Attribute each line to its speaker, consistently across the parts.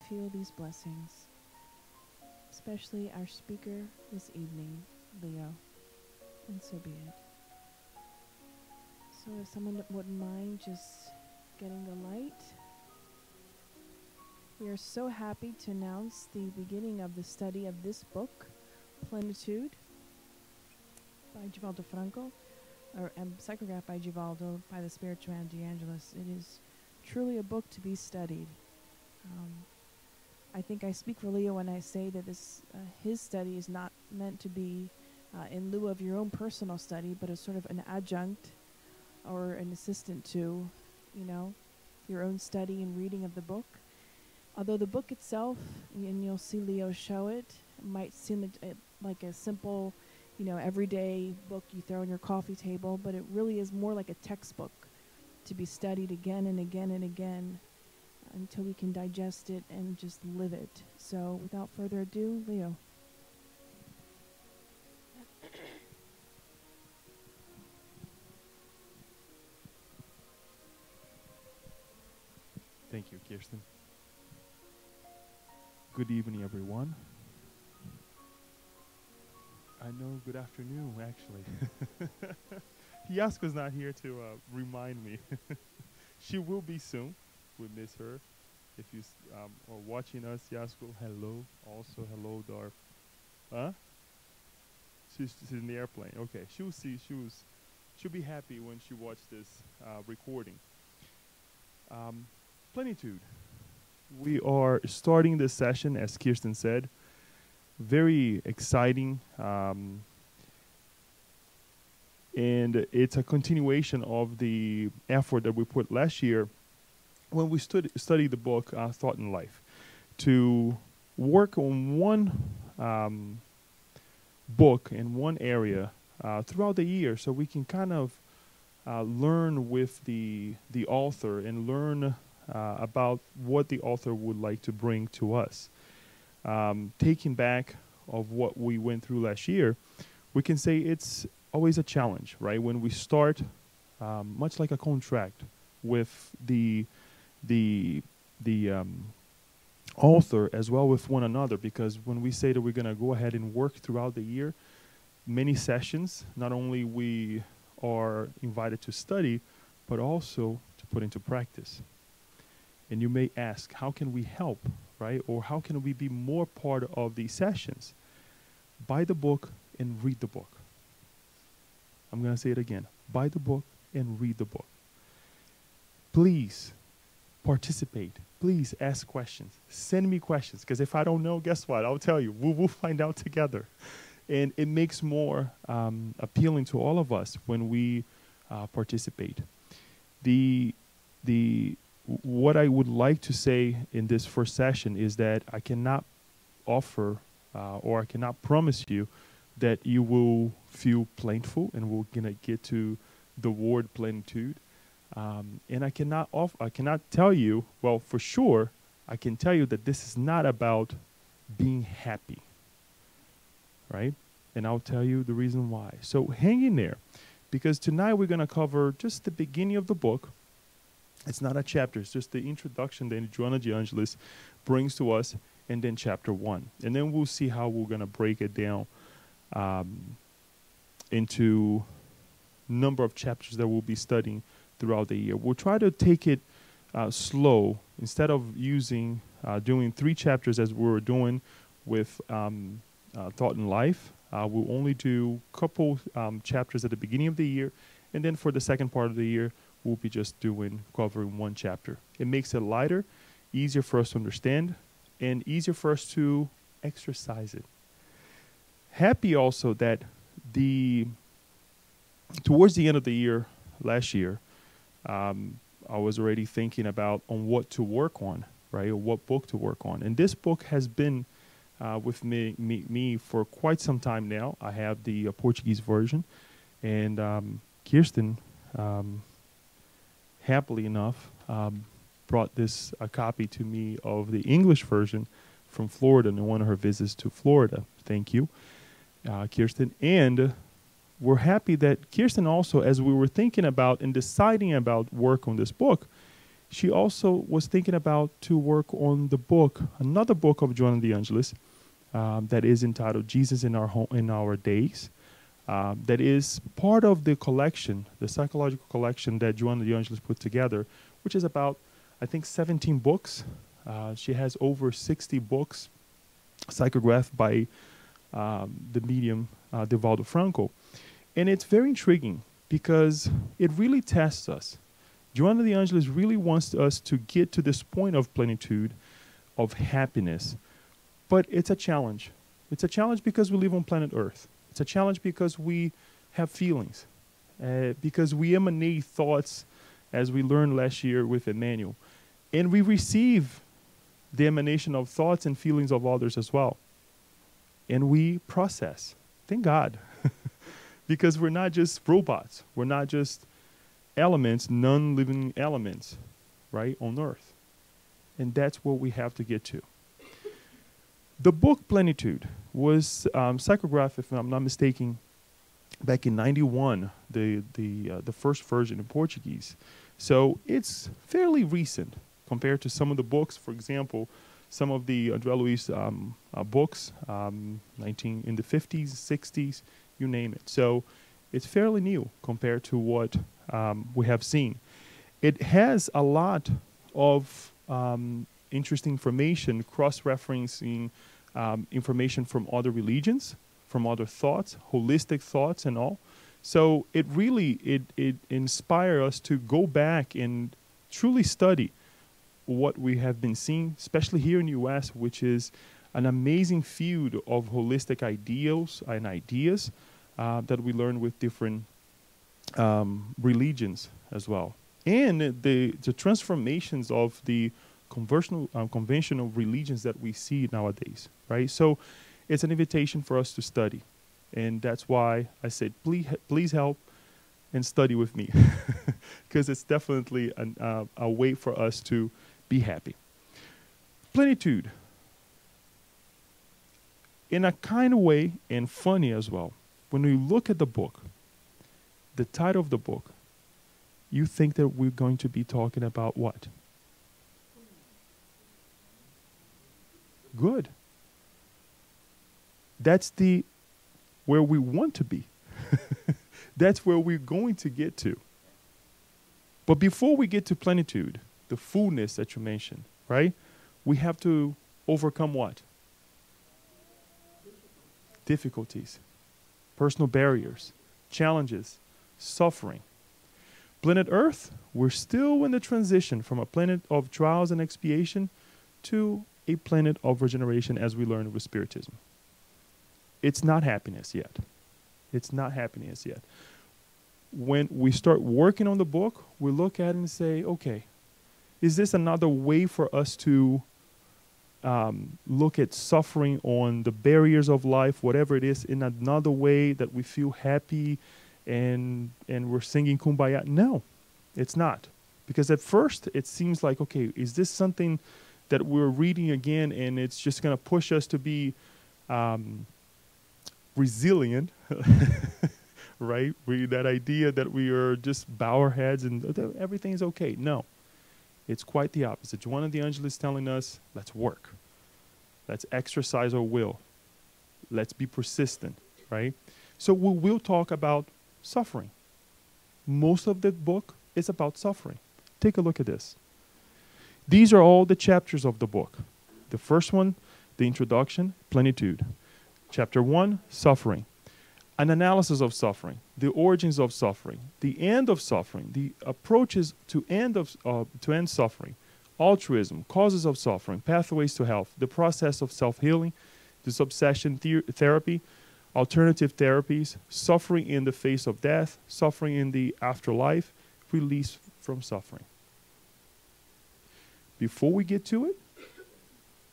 Speaker 1: feel these blessings, especially our speaker this evening, Leo, and so be it. So if someone wouldn't mind just getting the light. We are so happy to announce the beginning of the study of this book, Plenitude, by Divaldo Franco, or psychographed by Divaldo by the spirit Joanna de Angelis. It is truly a book to be studied. I think I speak for Leo when I say that this his study is not meant to be in lieu of your own personal study, but as sort of an adjunct or an assistant to, your own study and reading of the book. Although the book itself, and you'll see Leo show it, might seem like a simple, everyday book you throw on your coffee table, but it really is more like a textbook to be studied again and again and again until we can digest it and just live it. So without further ado, Leo.
Speaker 2: Thank you, Kirsten. Good evening, everyone. I know, good afternoon, actually. Yasko's not here to remind me. She will be soon. We miss her. If you are watching us, Yasko, hello. Also, hello, Darf. Huh? She's in the airplane. Okay, she'll see. She'll be happy when she watches this recording. Plenitude. We are starting this session, as Kirsten said, very exciting, and it's a continuation of the effort that we put last year when we studied the book Thought and Life, to work on one book in one area throughout the year, so we can kind of learn with the author and learn about what the author would like to bring to us. Taking back of what we went through last year, we can say it's always a challenge, right? When we start, much like a contract with the author as well with one another, because when we say that we're going to go ahead and work throughout the year, many sessions, not only we are invited to study, but also to put into practice. And you may ask, how can we help, right? Or how can we be more part of these sessions? Buy the book and read the book. I'm going to say it again. Buy the book and read the book. Please participate. Please ask questions. Send me questions, because if I don't know, guess what? I'll tell you. We'll find out together. And it makes more appealing to all of us when we participate. What I would like to say in this first session is that I cannot offer or I cannot promise you that you will feel plentiful, and we're going to get to the word plenitude. And I cannot tell you, well, for sure, I can tell you that this is not about being happy, right? And I'll tell you the reason why. So hang in there, because tonight we're going to cover just the beginning of the book. It's not a chapter, it's just the introduction that Joanna de Angelis brings to us, and then chapter 1. And then we'll see how we're going to break it down into number of chapters that we'll be studying throughout the year. We'll try to take it slow. Instead of doing 3 chapters as we were doing with Thought and Life, we'll only do a couple chapters at the beginning of the year, and then for the second part of the year, we'll be just covering 1 chapter. It makes it lighter, easier for us to understand, and easier for us to exercise it. Happy also that towards the end of the year, last year, I was already thinking about on what to work on, right, or what book to work on. And this book has been with me for quite some time now. I have the Portuguese version, and Kirsten, happily enough, brought a copy to me of the English version from Florida in one of her visits to Florida. Thank you, Kirsten. And we're happy that Kirsten also, as we were thinking about and deciding about work on this book, she also was thinking about to work on the book, another book of Joanna de Angelis, that is entitled Jesus in Our Days. That is part of the collection, the psychological collection that Joanna de Angelis put together, which is about, I think, 17 books. She has over 60 books psychographed by the medium Divaldo Franco. And it's very intriguing because it really tests us. Joanna de Angelis really wants us to get to this point of plenitude, of happiness. But it's a challenge. It's a challenge because we live on planet Earth. It's a challenge because we have feelings, because we emanate thoughts, as we learned last year with Emmanuel. And we receive the emanation of thoughts and feelings of others as well. And we process. Thank God. Because we're not just robots. We're not just elements, non-living elements, right, on Earth. And that's what we have to get to. The book Plenitude was psychographed, if I'm not mistaken, back in '91, the first version in Portuguese. So it's fairly recent compared to some of the books. For example, some of the André Luiz books, in the 50s, 60s, you name it. So it's fairly new compared to what we have seen. It has a lot of interesting information, cross-referencing information from other religions, from other thoughts, holistic thoughts and all. So it really, it inspires us to go back and truly study what we have been seeing, especially here in the U.S., which is an amazing field of holistic ideals and ideas that we learn with different religions as well. And the transformations of the conventional religions that we see nowadays, right? So it's an invitation for us to study. And that's why I said, please help and study with me. Because it's definitely a way for us to be happy. Plenitude. In a kind of way, and funny as well, when we look at the book, the title of the book, you think that we're going to be talking about what? Good. That's where we want to be. That's where we're going to get to. But before we get to plenitude, the fullness that you mentioned, right? We have to overcome what? Difficulties, personal barriers, challenges, suffering. Planet Earth, we're still in the transition from a planet of trials and expiation to a planet of regeneration, as we learned with Spiritism. It's not happiness yet. It's not happiness yet. When we start working on the book, we look at it and say, okay, is this another way for us to look at suffering on the barriers of life, whatever it is, in another way that we feel happy and we're singing Kumbaya? No, it's not. Because at first it seems like, okay, is this something that we're reading again and it's just going to push us to be resilient, right? That idea that we are just bow our heads and everything's okay. No, it's quite the opposite. Joanna de Angelis is telling us, let's work. Let's exercise our will. Let's be persistent, right? So we will talk about suffering. Most of the book is about suffering. Take a look at this. These are all the chapters of the book. The first one, the introduction, plenitude. Chapter 1, suffering. An analysis of suffering, the origins of suffering, the end of suffering, the approaches to end suffering, altruism, causes of suffering, pathways to health, the process of self-healing, disobsession therapy, alternative therapies, suffering in the face of death, suffering in the afterlife, release from suffering. Before we get to it,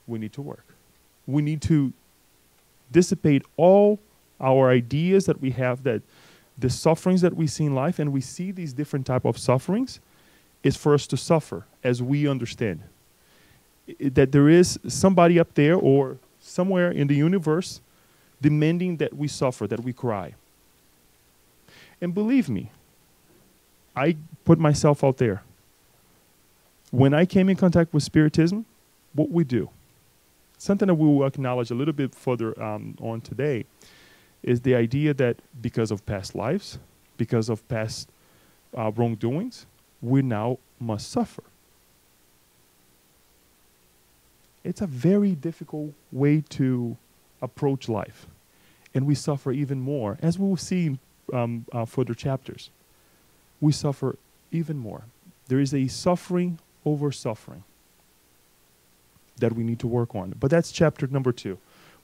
Speaker 2: we need to work. We need to dissipate all our ideas that we have, that the sufferings that we see in life, and we see these different type of sufferings, is for us to suffer as we understand. That there is somebody up there or somewhere in the universe demanding that we suffer, that we cry. And believe me, I put myself out there. When I came in contact with Spiritism, what we do, something that we will acknowledge a little bit further on today, is the idea that because of past lives, because of past wrongdoings, we now must suffer. It's a very difficult way to approach life. And we suffer even more, as we will see in further chapters. We suffer even more. There is a suffering over suffering that we need to work on. But that's chapter number 2.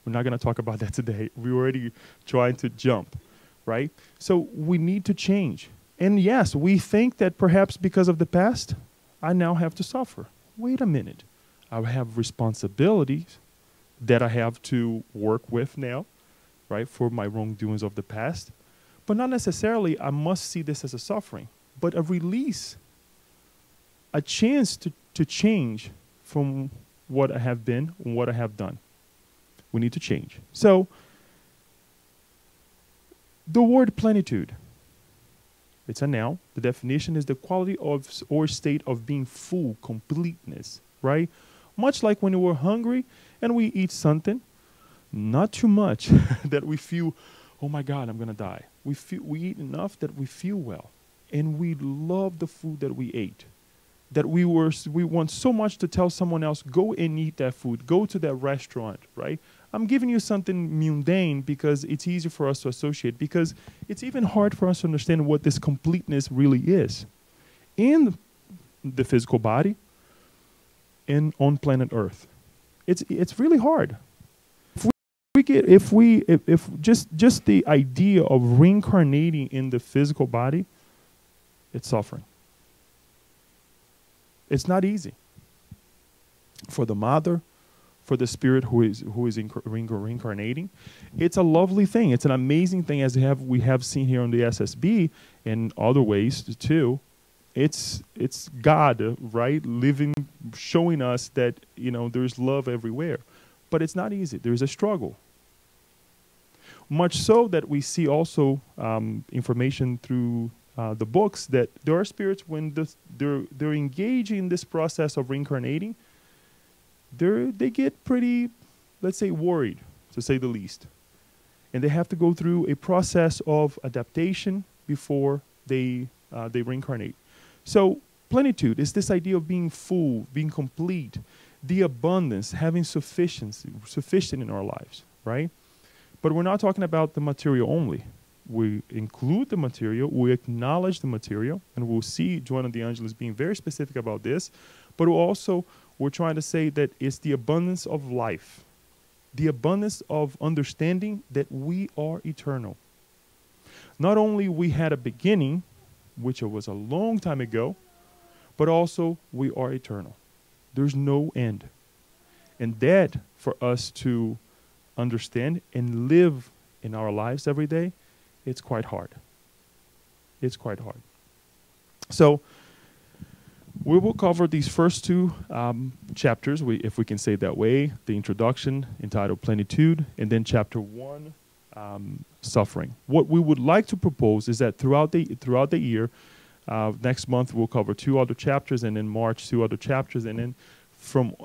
Speaker 2: We're not going to talk about that today. We're already trying to jump, right? So we need to change. And yes, we think that perhaps because of the past, I now have to suffer. Wait a minute. I have responsibilities that I have to work with now, right, for my wrongdoings of the past. But not necessarily I must see this as a suffering, but a release, a chance to change from what I have been and what I have done. We need to change. So, the word plenitude, it's a noun. The definition is the quality of or state of being full, completeness, right? Much like when we're hungry and we eat something, not too much that we feel, oh my God, I'm going to die. We eat enough that we feel well. And we love the food that we ate. That we want so much to tell someone else, go and eat that food. Go to that restaurant, right? I'm giving you something mundane because it's easy for us to associate, because it's even hard for us to understand what this completeness really is in the physical body and on planet Earth. It's really hard. If just the idea of reincarnating in the physical body, it's suffering. It's not easy for the mother, for the spirit who is reincarnating. It's a lovely thing. It's an amazing thing, as we have seen here on the SSB and other ways too. It's God, right, living, showing us that there's love everywhere, but it's not easy. There's a struggle. Much so that we see also information through the books that there are spirits when they're engaging in this process of reincarnating, they get pretty, let's say, worried, to say the least. And they have to go through a process of adaptation before they reincarnate. So plenitude is this idea of being full, being complete, the abundance, having sufficient in our lives, right? But we're not talking about the material only. We include the material, we acknowledge the material, and we'll see Joanna de Angelis being very specific about this, but we're trying to say that it's the abundance of life, the abundance of understanding that we are eternal. Not only we had a beginning, which was a long time ago, but also we are eternal. There's no end. And that, for us to understand and live in our lives every day, it's quite hard. It's quite hard. So we will cover these first 2 chapters, if we can say it that way, the introduction entitled Plenitude, and then chapter 1, Suffering. What we would like to propose is that throughout the year, next month we'll cover 2 other chapters, and in March 2 other chapters, and then from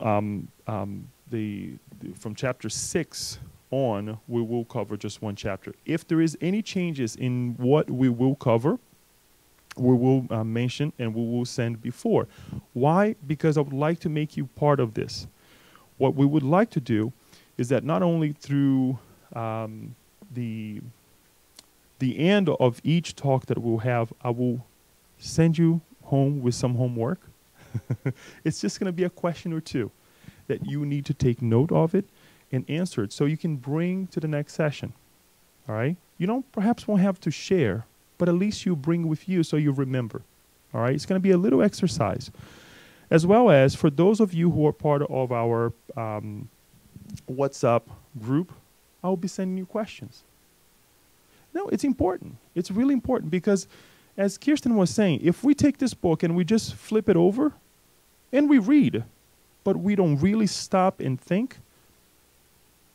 Speaker 2: chapter 6 on, we will cover just 1 chapter. If there is any changes in what we will cover, we will mention and we will send before. Why? Because I would like to make you part of this. What we would like to do is that not only through the end of each talk that we'll have, I will send you home with some homework. It's just going to be a question or 2 that you need to take note of it and answer it so you can bring to the next session. All right? You perhaps won't have to share, but at least you bring with you so you remember. All right? It's going to be a little exercise. As well as for those of you who are part of our WhatsApp group, I'll be sending you questions. No, it's important. It's really important because, as Kirsten was saying, if we take this book and we just flip it over and we read, but we don't really stop and think,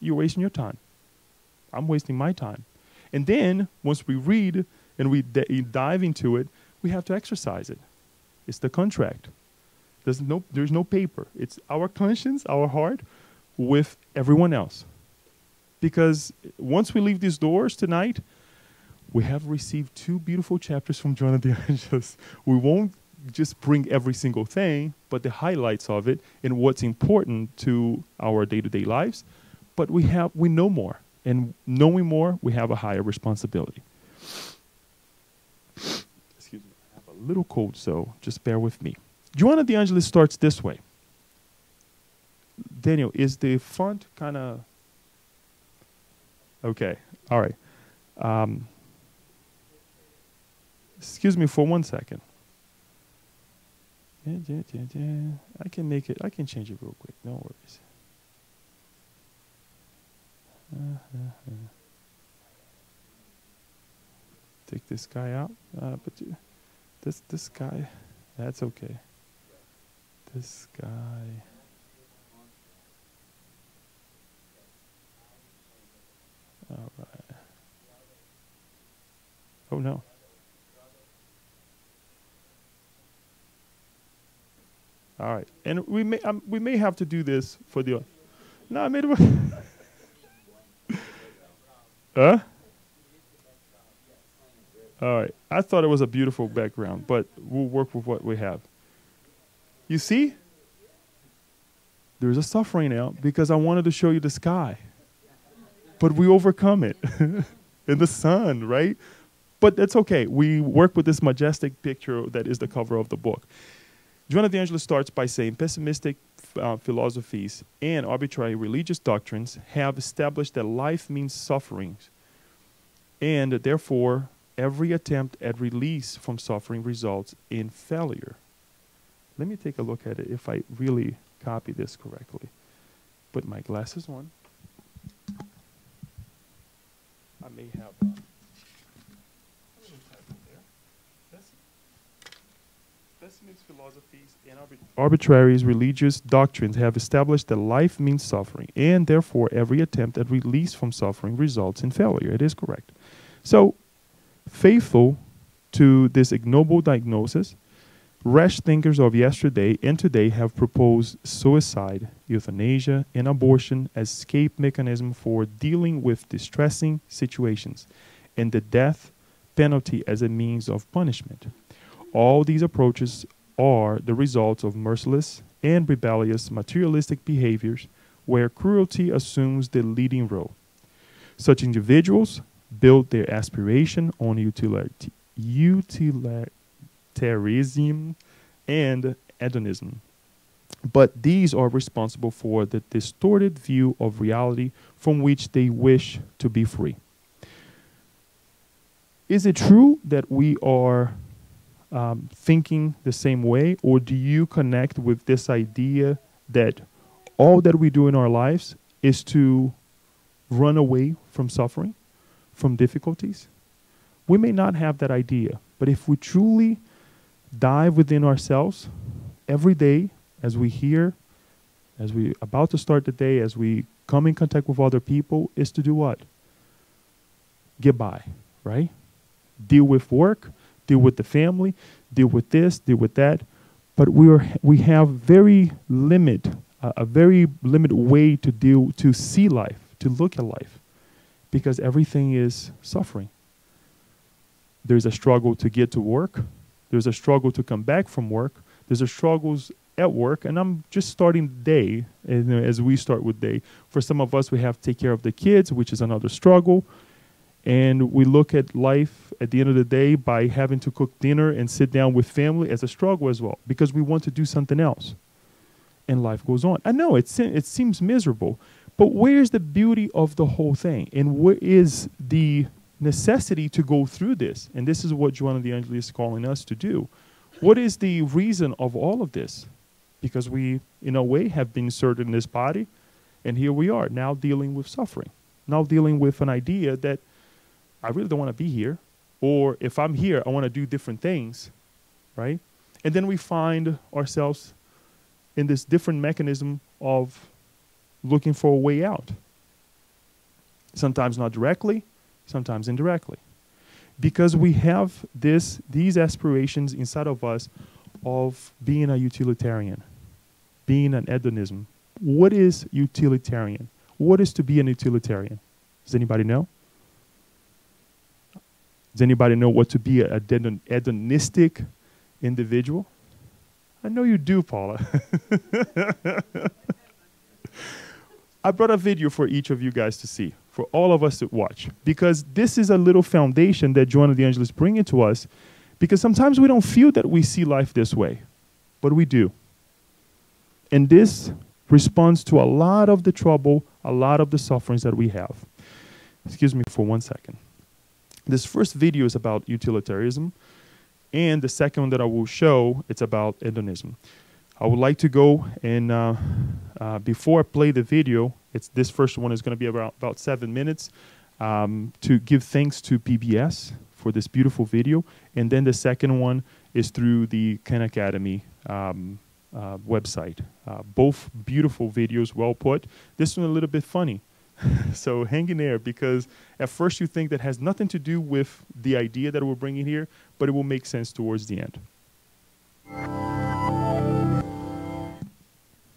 Speaker 2: you're wasting your time. I'm wasting my time. And then, once we read and we dive into it, we have to exercise it. It's the contract. There's no paper. It's our conscience, our heart, with everyone else. Because once we leave these doors tonight, we have received 2 beautiful chapters from Joanna de Angelis. We won't just bring every single thing, but the highlights of it and what's important to our day-to-day lives. But we know more. And knowing more, we have a higher responsibility. Excuse me, I have a little cold, so just bear with me. Joanna de Angelis starts this way. Daniel, is the font kind of... Okay, all right. Excuse me for 1 second. I can make it, I can change it real quick, no worries. Take this guy out, but this guy, that's okay. This guy. All right. Oh no. All right, and we may have to do this for the. No, I made it. Huh? All right. I thought it was a beautiful background, but we'll work with what we have. You see? There's a suffering now because I wanted to show you the sky. But we overcome it. In the sun, right? But that's okay. We work with this majestic picture that is the cover of the book. Joanna de Angelis starts by saying pessimistic philosophies and arbitrary religious doctrines have established that life means suffering, and therefore every attempt at release from suffering results in failure. Let me take a look at it if I really copy this correctly. Put my glasses on. I may have a little typo there. Pessimist philosophies and arbitrary religious doctrines have established that life means suffering, and therefore every attempt at release from suffering results in failure. It is correct. So, faithful to this ignoble diagnosis, rash thinkers of yesterday and today have proposed suicide, euthanasia, and abortion as escape mechanism for dealing with distressing situations, and the death penalty as a means of punishment. All these approaches are the results of merciless and rebellious materialistic behaviors where cruelty assumes the leading role. Such individuals build their aspiration on utilitarianism and hedonism. But these are responsible for the distorted view of reality from which they wish to be free. Is it true that we are thinking the same way, or do you connect with this idea that all that we do in our lives is to run away from suffering, from difficulties? We may not have that idea, but if we truly dive within ourselves every day, as we hear, as we about to start the day, as we come in contact with other people, is to do what? Get by, right? Deal with work, deal with the family, deal with this, deal with that. But we have a very limited way to see life, to look at life, because everything is suffering. There's a struggle to get to work. There's a struggle to come back from work. There's a struggles at work, and I'm just starting the day, and as we start with day. For some of us, we have to take care of the kids, which is another struggle. And we look at life at the end of the day by having to cook dinner and sit down with family as a struggle as well, because we want to do something else. And life goes on. I know it seems miserable, but where's the beauty of the whole thing? And where is the necessity to go through this? And this is what Joanna de Angelis is calling us to do. What is the reason of all of this? Because we, in a way, have been inserted in this body, and here we are, now dealing with suffering, now dealing with an idea that I really don't want to be here, or if I'm here, I want to do different things, right? And then we find ourselves in this different mechanism of looking for a way out. Sometimes not directly, sometimes indirectly. Because we have these aspirations inside of us of being a utilitarian, being an hedonism. What is utilitarian? What is to be an utilitarian? Does anybody know? Does anybody know what to be a hedonistic individual? I know you do, Paula. I brought a video for each of you guys to see, for all of us to watch, because this is a little foundation that Joanna de Angelis is bringing to us, because sometimes we don't feel that we see life this way, but we do. And this responds to a lot of the trouble, a lot of the sufferings that we have. Excuse me for 1 second. This first video is about utilitarianism, and the second one that I will show, it's about hedonism. I would like to go and, before I play the video, this first one is going to be about 7 minutes, to give thanks to PBS for this beautiful video. And then the second one is through the Khan Academy website. Both beautiful videos, well put. This one a little bit funny. So hang in there, because at first you think that has nothing to do with the idea that we're bringing here, but it will make sense towards the end.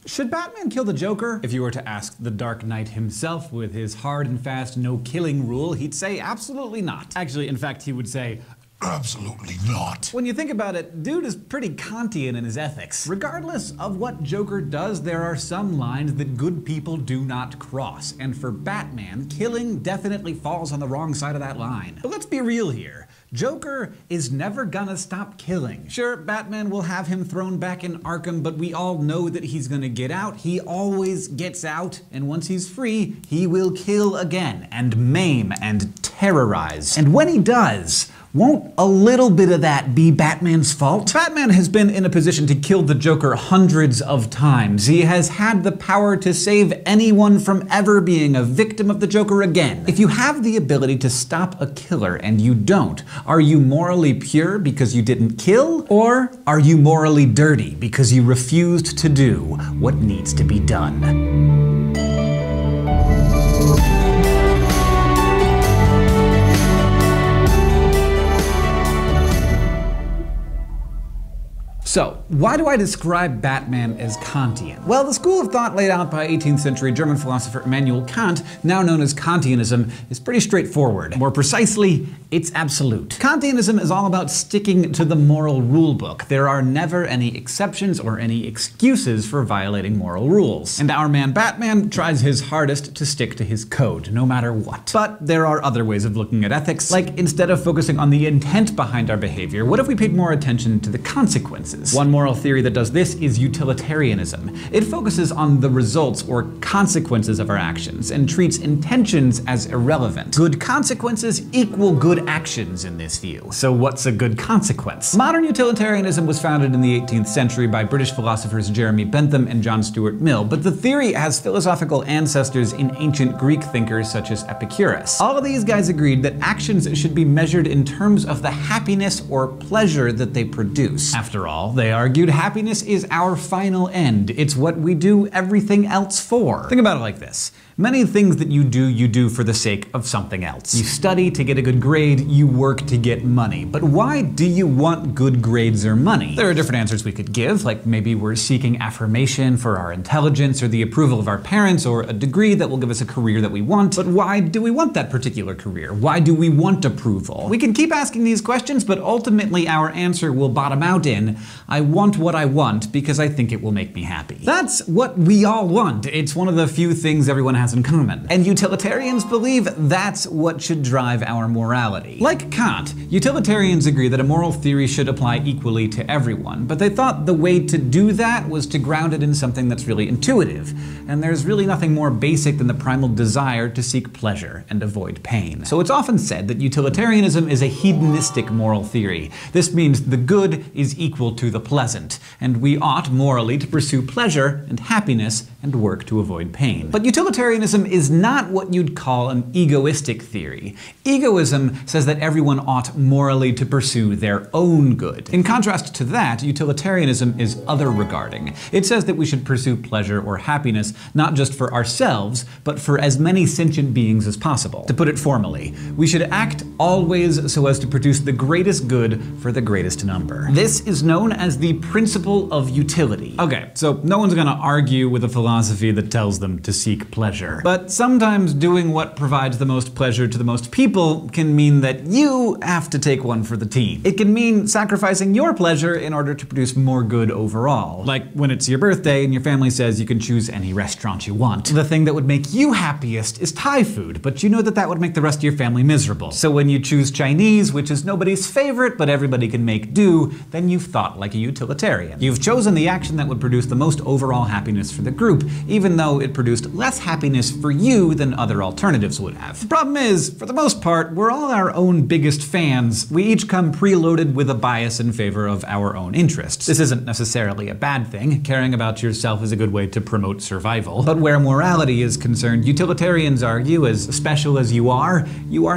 Speaker 3: Should Batman kill the Joker? If you were to ask the Dark Knight himself with his hard and fast no-killing rule, he'd say absolutely not. Actually, in fact, he would say, absolutely not. When you think about it, dude is pretty Kantian in his ethics. Regardless of what Joker does, there are some lines that good people do not cross. And for Batman, killing definitely falls on the wrong side of that line. But let's be real here. Joker is never gonna stop killing. Sure, Batman will have him thrown back in Arkham, but we all know that he's gonna get out. He always gets out, and once he's free, he will kill again, and maim, and terrorize. And when he does, won't a little bit of that be Batman's fault? Batman has been in a position to kill the Joker hundreds of times. He has had the power to save anyone from ever being a victim of the Joker again. If you have the ability to stop a killer and you don't, are you morally pure because you didn't kill? Or are you morally dirty because you refused to do what needs to be done? So, why do I describe Batman as Kantian? Well, the school of thought laid out by 18th century German philosopher Immanuel Kant, now known as Kantianism, is pretty straightforward. More precisely, it's absolute. Kantianism is all about sticking to the moral rule book. There are never any exceptions or any excuses for violating moral rules. And our man Batman tries his hardest to stick to his code, no matter what. But there are other ways of looking at ethics, like instead of focusing on the intent behind our behavior, what if we paid more attention to the consequences? One moral theory that does this is utilitarianism. It focuses on the results or consequences of our actions and treats intentions as irrelevant. Good consequences equal good actions in this view. So what's a good consequence? Modern utilitarianism was founded in the 18th century by British philosophers Jeremy Bentham and John Stuart Mill, but the theory has philosophical ancestors in ancient Greek thinkers such as Epicurus. All of these guys agreed that actions should be measured in terms of the happiness or pleasure that they produce. After all, they argued happiness is our final end. It's what we do everything else for. Think about it like this. Many things that you do for the sake of something else. You study to get a good grade, you work to get money. But why do you want good grades or money? There are different answers we could give, like maybe we're seeking affirmation for our intelligence or the approval of our parents or a degree that will give us a career that we want. But why do we want that particular career? Why do we want approval? We can keep asking these questions, but ultimately our answer will bottom out in, I want what I want because I think it will make me happy. That's what we all want. It's one of the few things everyone has in common. And utilitarians believe that's what should drive our morality. Like Kant, utilitarians agree that a moral theory should apply equally to everyone, but they thought the way to do that was to ground it in something that's really intuitive. And there's really nothing more basic than the primal desire to seek pleasure and avoid pain. So it's often said that utilitarianism is a hedonistic moral theory. This means the good is equal to the pleasant, and we ought morally to pursue pleasure and happiness and work to avoid pain. But utilitarianism is not what you'd call an egoistic theory. Egoism says that everyone ought morally to pursue their own good. In contrast to that, utilitarianism is other-regarding. It says that we should pursue pleasure or happiness not just for ourselves, but for as many sentient beings as possible. To put it formally, we should act always so as to produce the greatest good for the greatest number. This is known as the principle of utility. Okay, so no one's gonna argue with a philosophy that tells them to seek pleasure. But sometimes doing what provides the most pleasure to the most people can mean that you have to take one for the team. It can mean sacrificing your pleasure in order to produce more good overall. Like when it's your birthday and your family says you can choose any restaurant you want. The thing that would make you happiest is Thai food, but you know that that would make the rest of your family miserable. So when you choose Chinese, which is nobody's favorite but everybody can make do, then you've thought like a utilitarian. You've chosen the action that would produce the most overall happiness for the group, even though it produced less happiness for you than other alternatives would have. The problem is, for the most part, we're all our own biggest fans. We each come preloaded with a bias in favor of our own interests. This isn't necessarily a bad thing. Caring about yourself is a good way to promote survival. But where morality is concerned, utilitarians argue, as special as you are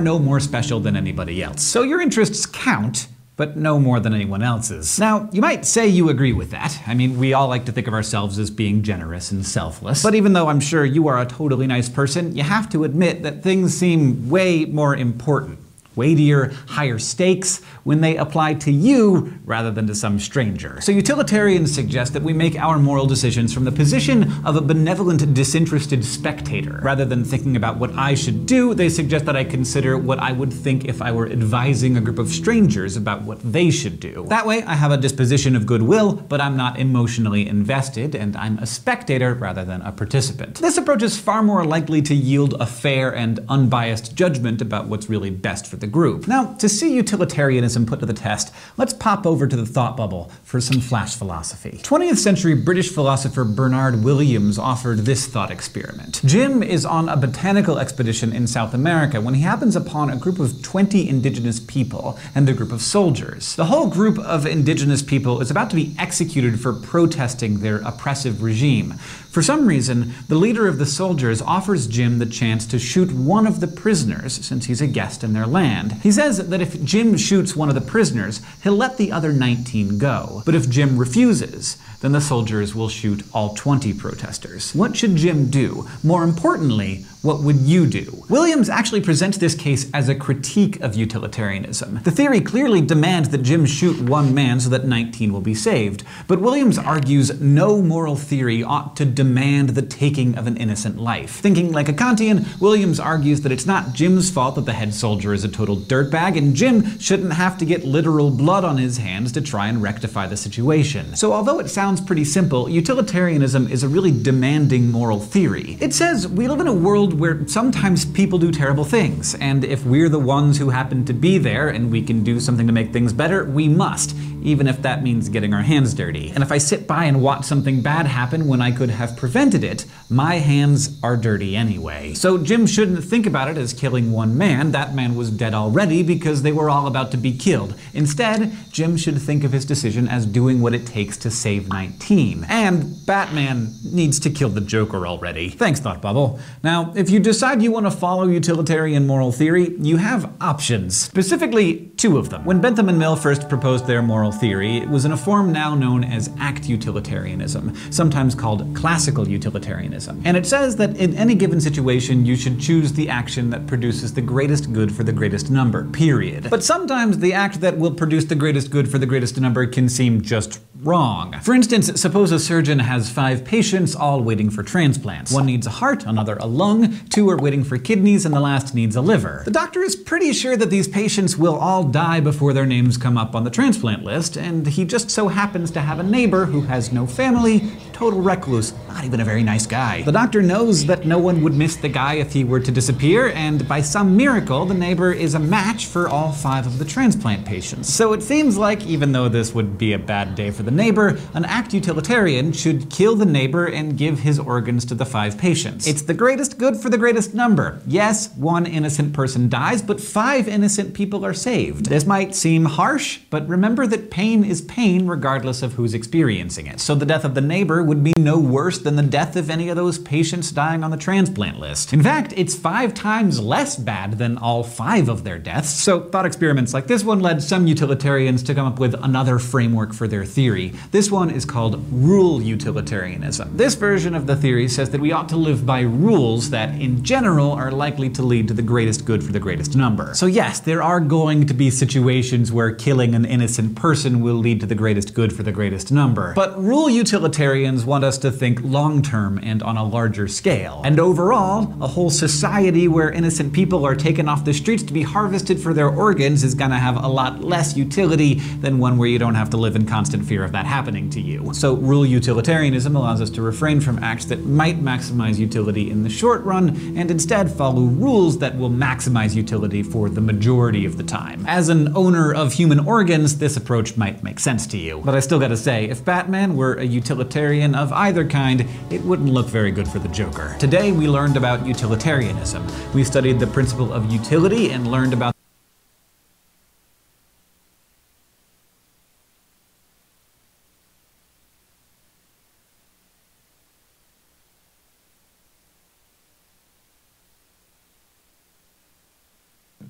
Speaker 3: no more special than anybody else. So your interests count, but no more than anyone else's. Now, you might say you agree with that. I mean, we all like to think of ourselves as being generous and selfless. But even though I'm sure you are a totally nice person, you have to admit that things seem way more important, weightier, higher stakes, when they apply to you rather than to some stranger. So utilitarians suggest that we make our moral decisions from the position of a benevolent, disinterested spectator. Rather than thinking about what I should do, they suggest that I consider what I would think if I were advising a group of strangers about what they should do. That way, I have a disposition of goodwill, but I'm not emotionally invested, and I'm a spectator rather than a participant. This approach is far more likely to yield a fair and unbiased judgment about what's really best for the group. Now, to see utilitarianism put to the test, let's pop over to the thought bubble for some flash philosophy. 20th century British philosopher Bernard Williams offered this thought experiment. Jim is on a botanical expedition in South America when he happens upon a group of 20 indigenous people and a group of soldiers. The whole group of indigenous people is about to be executed for protesting their oppressive regime. For some reason, the leader of the soldiers offers Jim the chance to shoot one of the prisoners since he's a guest in their land. He says that if Jim shoots one of the prisoners, he'll let the other 19 go. But if Jim refuses, then the soldiers will shoot all 20 protesters. What should Jim do? More importantly, what would you do? Williams actually presents this case as a critique of utilitarianism. The theory clearly demands that Jim shoot one man so that 19 will be saved, but Williams argues no moral theory ought to demand the taking of an innocent life. Thinking like a Kantian, Williams argues that it's not Jim's fault that the head soldier is a total dirtbag, and Jim shouldn't have to get literal blood on his hands to try and rectify the situation. So although it sounds pretty simple, utilitarianism is a really demanding moral theory. It says we live in a world where sometimes people do terrible things, and if we're the ones who happen to be there and we can do something to make things better, we must, even if that means getting our hands dirty. And if I sit by and watch something bad happen when I could have prevented it, my hands are dirty anyway. So Jim shouldn't think about it as killing one man. That man was dead already because they were all about to be killed. Instead, Jim should think of his decision as doing what it takes to save 19. And Batman needs to kill the Joker already. Thanks, Thought Bubble. Now, if you decide you want to follow utilitarian moral theory, you have options. Specifically, two of them. When Bentham and Mill first proposed their moral theory, it was in a form now known as act utilitarianism, sometimes called classical utilitarianism. And it says that in any given situation, you should choose the action that produces the greatest good for the greatest number, period. But sometimes the act that will produce the greatest good for the greatest number can seem just wrong. For instance, suppose a surgeon has 5 patients all waiting for transplants. One needs a heart, another a lung, 2 are waiting for kidneys, and the last needs a liver. The doctor is pretty sure that these patients will all die before their names come up on the transplant list, and he just so happens to have a neighbor who has no family, total recluse, not even a very nice guy. The doctor knows that no one would miss the guy if he were to disappear, and by some miracle, the neighbor is a match for all 5 of the transplant patients. So it seems like, even though this would be a bad day for the neighbor, an act utilitarian should kill the neighbor and give his organs to the 5 patients. It's the greatest good for the greatest number. Yes, 1 innocent person dies, but 5 innocent people are saved. This might seem harsh, but remember that pain is pain regardless of who's experiencing it. So the death of the neighbor would be no worse than the death of any of those patients dying on the transplant list. In fact, it's 5 times less bad than all 5 of their deaths. So thought experiments like this one led some utilitarians to come up with another framework for their theory. This one is called rule utilitarianism. This version of the theory says that we ought to live by rules that, in general, are likely to lead to the greatest good for the greatest number. So yes, there are going to be situations where killing an innocent person will lead to the greatest good for the greatest number. But rule utilitarians want us to think long-term and on a larger scale. And overall, a whole society where innocent people are taken off the streets to be harvested for their organs is gonna have a lot less utility than one where you don't have to live in constant fear of that happening to you. So rule utilitarianism allows us to refrain from acts that might maximize utility in the short run and instead follow rules that will maximize utility for the majority of the time. As an owner of human organs, this approach might make sense to you. But I still gotta say, if Batman were a utilitarian of either kind, it wouldn't look very good for the Joker. Today we learned about utilitarianism. We studied the principle of utility and learned about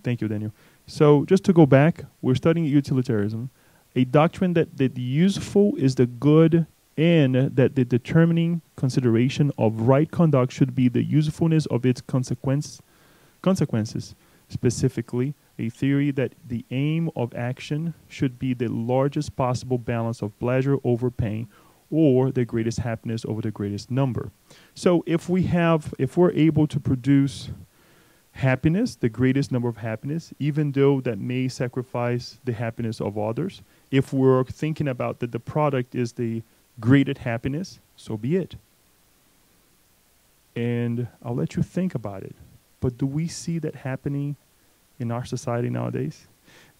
Speaker 2: Thank you, Daniel. So just to go back, we're studying utilitarianism, a doctrine that the useful is the good and that the determining consideration of right conduct should be the usefulness of its consequences. Specifically, a theory that the aim of action should be the largest possible balance of pleasure over pain or the greatest happiness over the greatest number. So if we're able to produce happiness, the greatest number of happiness, even though that may sacrifice the happiness of others, if we're thinking about that the product is the greatest happiness, so be it. And I'll let you think about it. But do we see that happening in our society nowadays?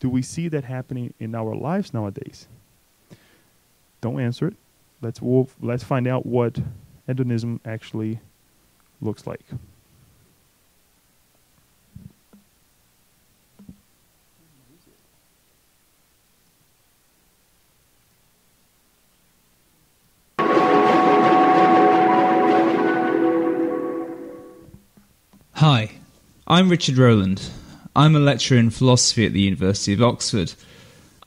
Speaker 2: Do we see that happening in our lives nowadays? Don't answer it. Let's find out what hedonism actually looks like.
Speaker 4: Hi, I'm Richard Rowland. I'm a lecturer in philosophy at the University of Oxford.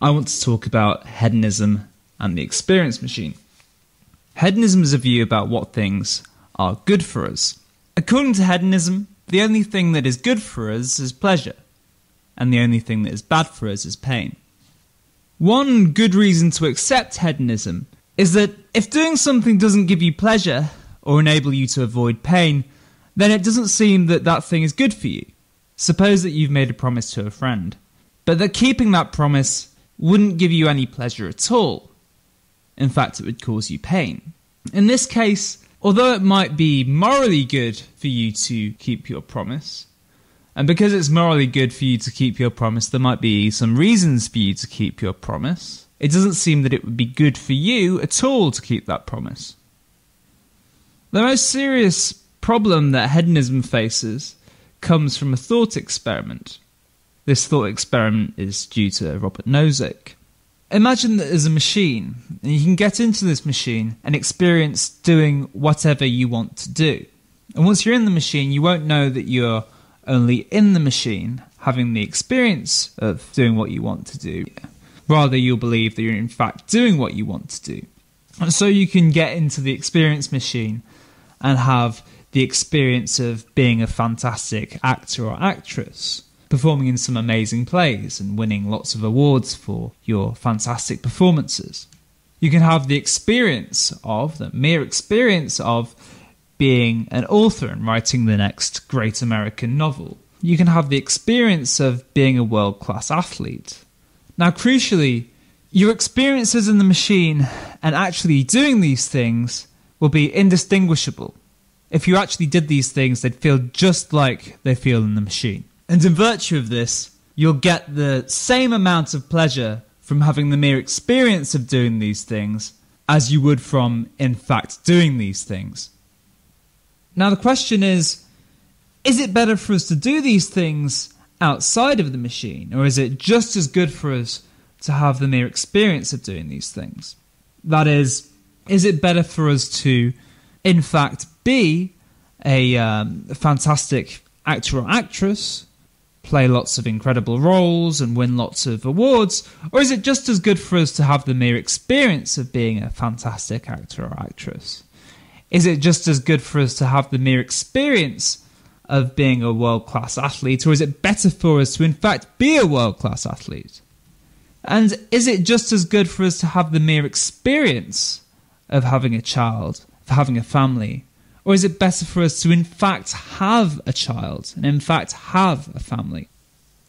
Speaker 4: I want to talk about hedonism and the experience machine. Hedonism is a view about what things are good for us. According to hedonism, the only thing that is good for us is pleasure, and the only thing that is bad for us is pain. One good reason to accept hedonism is that if doing something doesn't give you pleasure or enable you to avoid pain, then it doesn't seem that that thing is good for you. Suppose that you've made a promise to a friend, but that keeping that promise wouldn't give you any pleasure at all. In fact, it would cause you pain. In this case, although it might be morally good for you to keep your promise, and because it's morally good for you to keep your promise, there might be some reasons for you to keep your promise, it doesn't seem that it would be good for you at all to keep that promise. The most serious problem that hedonism faces comes from a thought experiment. This thought experiment is due to Robert Nozick. Imagine that there's a machine, and you can get into this machine and experience doing whatever you want to do. And once you're in the machine, you won't know that you're only in the machine, having the experience of doing what you want to do. Rather, you'll believe that you're in fact doing what you want to do. And so you can get into the experience machine and have the experience of being a fantastic actor or actress, performing in some amazing plays and winning lots of awards for your fantastic performances. You can have the mere experience of being an author and writing the next great American novel. You can have the experience of being a world-class athlete. Now, crucially, your experiences in the machine and actually doing these things will be indistinguishable. If you actually did these things, they'd feel just like they feel in the machine. And in virtue of this, you'll get the same amount of pleasure from having the mere experience of doing these things as you would from, in fact, doing these things. Now the question is it better for us to do these things outside of the machine, or is it just as good for us to have the mere experience of doing these things? That is, Is it better for us to, in fact, be a fantastic actor or actress, play lots of incredible roles and win lots of awards, or is it just as good for us to have the mere experience of being a fantastic actor or actress? Is it just as good for us to have the mere experience of being a world-class athlete, or is it better for us to in fact be a world-class athlete? And is it just as good for us to have the mere experience of having a child, of having a family, or is it better for us to in fact have a child and in fact have a family?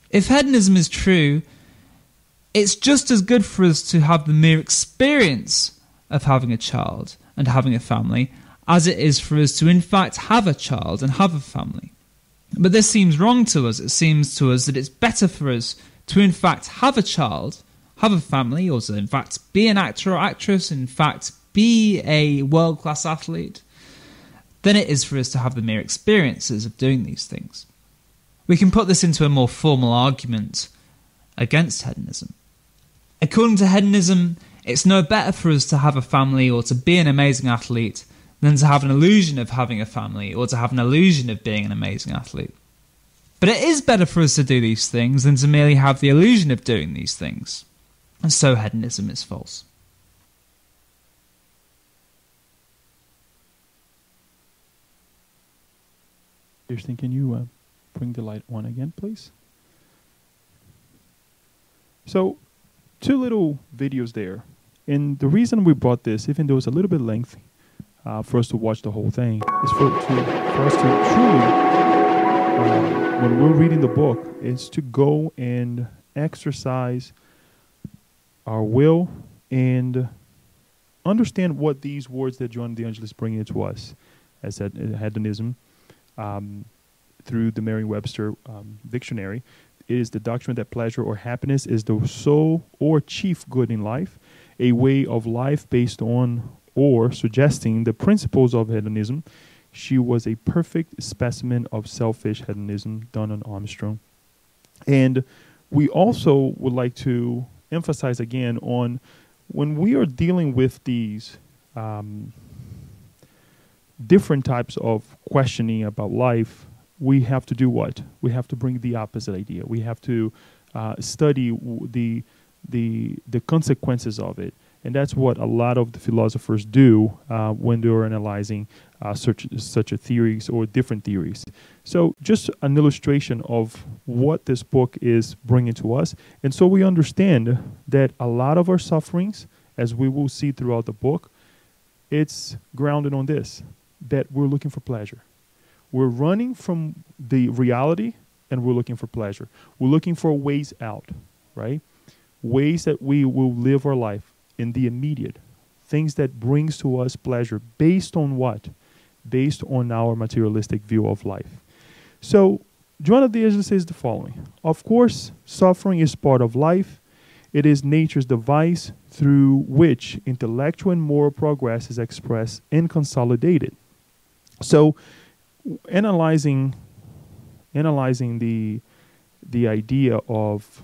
Speaker 4: If hedonism is true, it's just as good for us to have the mere experience of having a child and having a family as it is for us to in fact have a child and have a family. But this seems wrong to us. It seems to us that it's better for us to in fact have a child, have a family, or to in fact be an actor or actress, in fact be a world-class athlete, than it is for us to have the mere experiences of doing these things. We can put this into a more formal argument against hedonism. According to hedonism, it's no better for us to have a family or to be an amazing athlete than to have an illusion of having a family or to have an illusion of being an amazing athlete. But it is better for us to do these things than to merely have the illusion of doing these things. And so hedonism is false.
Speaker 2: Kirsten, can you bring the light on again, please? So, 2 little videos there. And the reason we brought this, even though it's a little bit lengthy, for us to watch the whole thing, is for us to truly, when we're reading the book, is to go and exercise our will and understand what these words that Joanna de Angelis bring into us as hedonism, through the Merriam-Webster dictionary, is the doctrine that pleasure or happiness is the sole or chief good in life, a way of life based on or suggesting the principles of hedonism. She was a perfect specimen of selfish hedonism, done on Armstrong. And we also would like to emphasize again on when we are dealing with these different types of questioning about life, we have to do what? We have to bring the opposite idea. We have to study the consequences of it. And that's what a lot of the philosophers do when they're analyzing such a theories or different theories. So just an illustration of what this book is bringing to us. And so we understand that a lot of our sufferings, as we will see throughout the book, it's grounded on this, that we're looking for pleasure. We're running from the reality and we're looking for pleasure. We're looking for ways out, right? Ways that we will live our life in the immediate. Things that brings to us pleasure based on what? Based on our materialistic view of life. So Joanna de Angelis says the following. Of course, suffering is part of life. It is nature's device through which intellectual and moral progress is expressed and consolidated. So analyzing the idea of,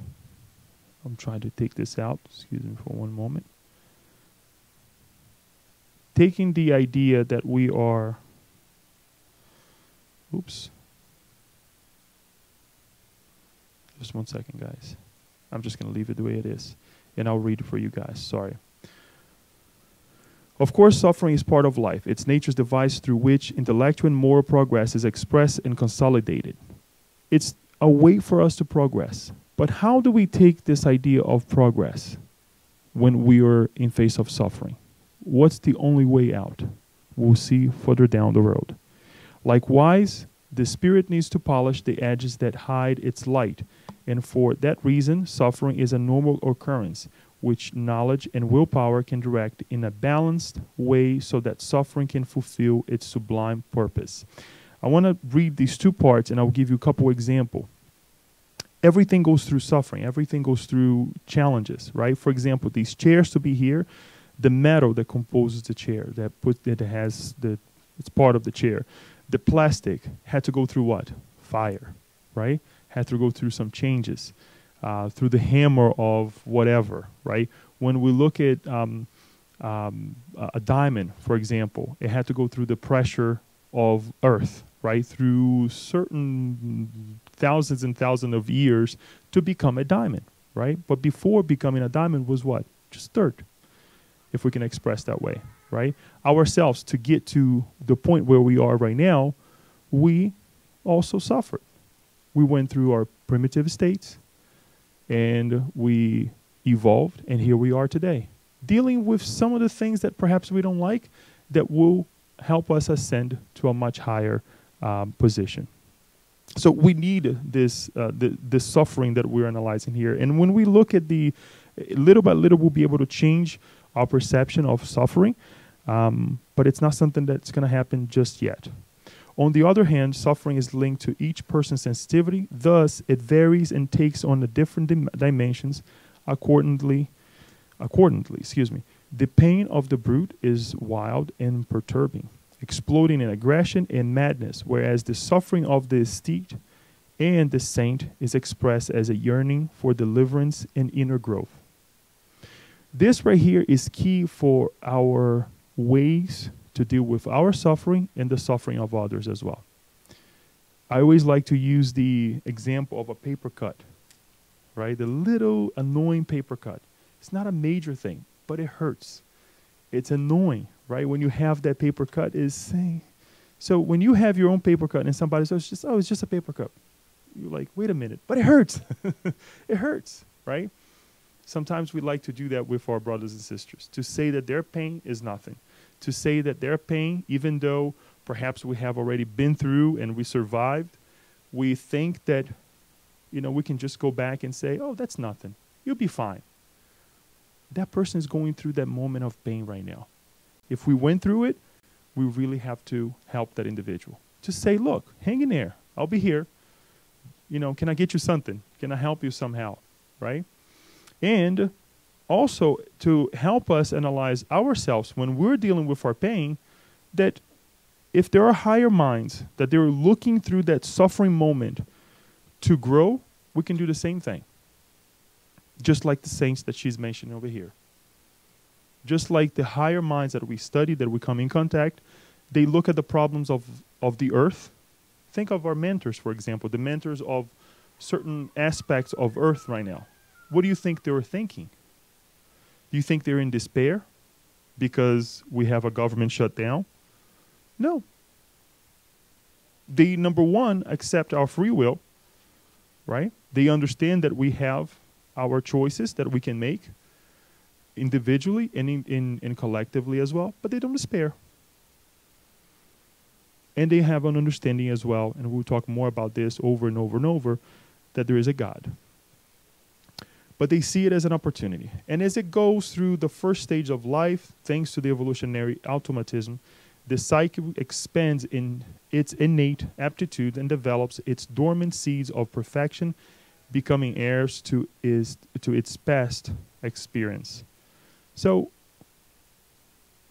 Speaker 2: I'm trying to take this out, excuse me for one moment. Taking the idea that we are, just 1 second, guys. I'm just going to leave it the way it is, and I'll read it for you guys. Sorry. Of course, suffering is part of life. It's nature's device through which intellectual and moral progress is expressed and consolidated. It's a way for us to progress. But how do we take this idea of progress when we are in face of suffering? What's the only way out? We'll see further down the road. Likewise, the spirit needs to polish the edges that hide its light. And for that reason, suffering is a normal occurrence, which knowledge and willpower can direct in a balanced way so that suffering can fulfill its sublime purpose. I want to read these 2 parts, and I'll give you a couple examples. Everything goes through suffering. Everything goes through challenges, right? For example, these chairs to be here, the metal that composes the chair, it's part of the chair. The plastic had to go through what? Fire, right? Had to go through some changes, through the hammer of whatever, right? When we look at a diamond, for example, it had to go through the pressure of earth, right, through certain thousands and thousands of years to become a diamond, right? But before becoming a diamond was what? Just dirt, if we can express that way, right? Ourselves, to get to the point where we are right now, we also suffered. We went through our primitive states, and we evolved, and here we are today, dealing with some of the things that perhaps we don't like that will help us ascend to a much higher position. So we need this suffering that we're analyzing here. And when we look at little by little, we'll be able to change our perception of suffering, but it's not something that's going to happen just yet. On the other hand, suffering is linked to each person's sensitivity. Thus, it varies and takes on the different dimensions accordingly. The pain of the brute is wild and perturbing, exploding in aggression and madness, whereas the suffering of the ascete and the saint is expressed as a yearning for deliverance and inner growth. This right here is key for our ways to deal with our suffering and the suffering of others as well. I always like to use the example of a paper cut, right? The little annoying paper cut. It's not a major thing, but it hurts. It's annoying, right? When you have that paper cut so when you have your own paper cut and somebody says, it's just a paper cut. You're like, wait a minute, but it hurts. It hurts, right? Sometimes we like to do that with our brothers and sisters, to say that their pain is nothing. To say that their pain, even though perhaps we have already been through and we survived, we think that, we can just go back and say, oh, that's nothing. You'll be fine. That person is going through that moment of pain right now. If we went through it, we really have to help that individual. Just say, look, hang in there. I'll be here. Can I get you something? Can I help you somehow? Right? And also to help us analyze ourselves when we're dealing with our pain, that if there are higher minds, that they're looking through that suffering moment to grow, we can do the same thing. Just like the saints that she's mentioning over here. Just like the higher minds that we study, that we come in contact, they look at the problems of the earth. Think of our mentors, for example, the mentors of certain aspects of earth right now. What do you think they were thinking? Do you think they're in despair because we have a government shut down? No. They, number one, accept our free will, right? They understand that we have our choices that we can make individually and in collectively as well, but they don't despair. And they have an understanding as well, and we'll talk more about this over and over and over, that there is a God. But they see it as an opportunity. And as it goes through the first stage of life, thanks to the evolutionary automatism, the psyche expands in its innate aptitude and develops its dormant seeds of perfection, becoming heirs to its past experience. So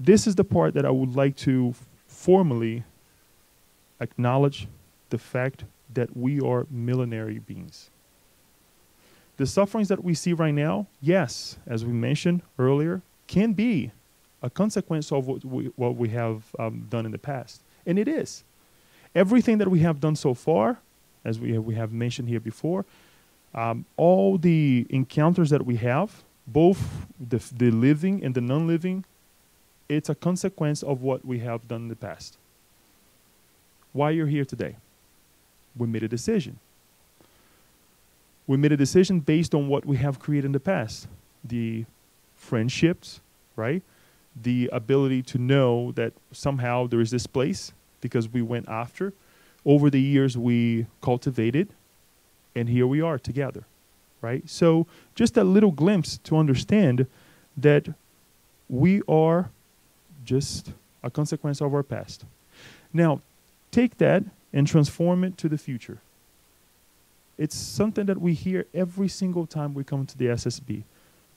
Speaker 2: this is the part that I would like to formally acknowledge, the fact that we are millenary beings. The sufferings that we see right now, yes, as we mentioned earlier, can be a consequence of what we have done in the past. And it is. Everything that we have done so far, as we have mentioned here before, all the encounters that we have, both the living and the non-living, it's a consequence of what we have done in the past. Why you're here today? We made a decision. We made a decision based on what we have created in the past. The friendships, right? The ability to know that somehow there is this place because we went after. Over the years we cultivated, and here we are together, right? So just a little glimpse to understand that we are just a consequence of our past. Now, take that and transform it to the future. It's something that we hear every single time we come to the SSB,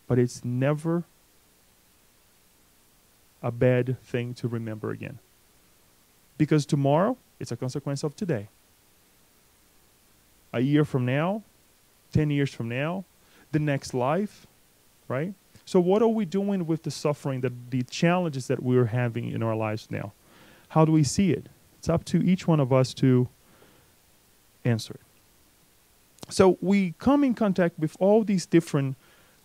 Speaker 2: but it's never a bad thing to remember again. Because tomorrow, it's a consequence of today. A year from now, 10 years from now, the next life, right? So what are we doing with the suffering, the challenges that we're having in our lives now? How do we see it? It's up to each one of us to answer it. So we come in contact with all these different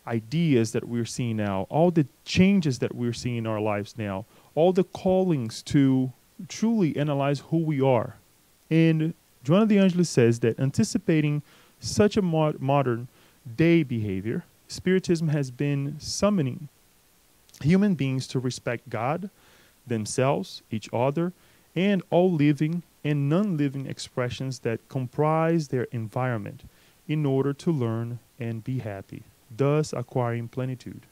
Speaker 2: ideas that we're seeing now, all the changes that we're seeing in our lives now, all the callings to truly analyze who we are. And Joanna de Angelis says that anticipating such a modern day behavior, Spiritism has been summoning human beings to respect God, themselves, each other, and all living and non-living expressions that comprise their environment in order to learn and be happy, thus acquiring plenitude.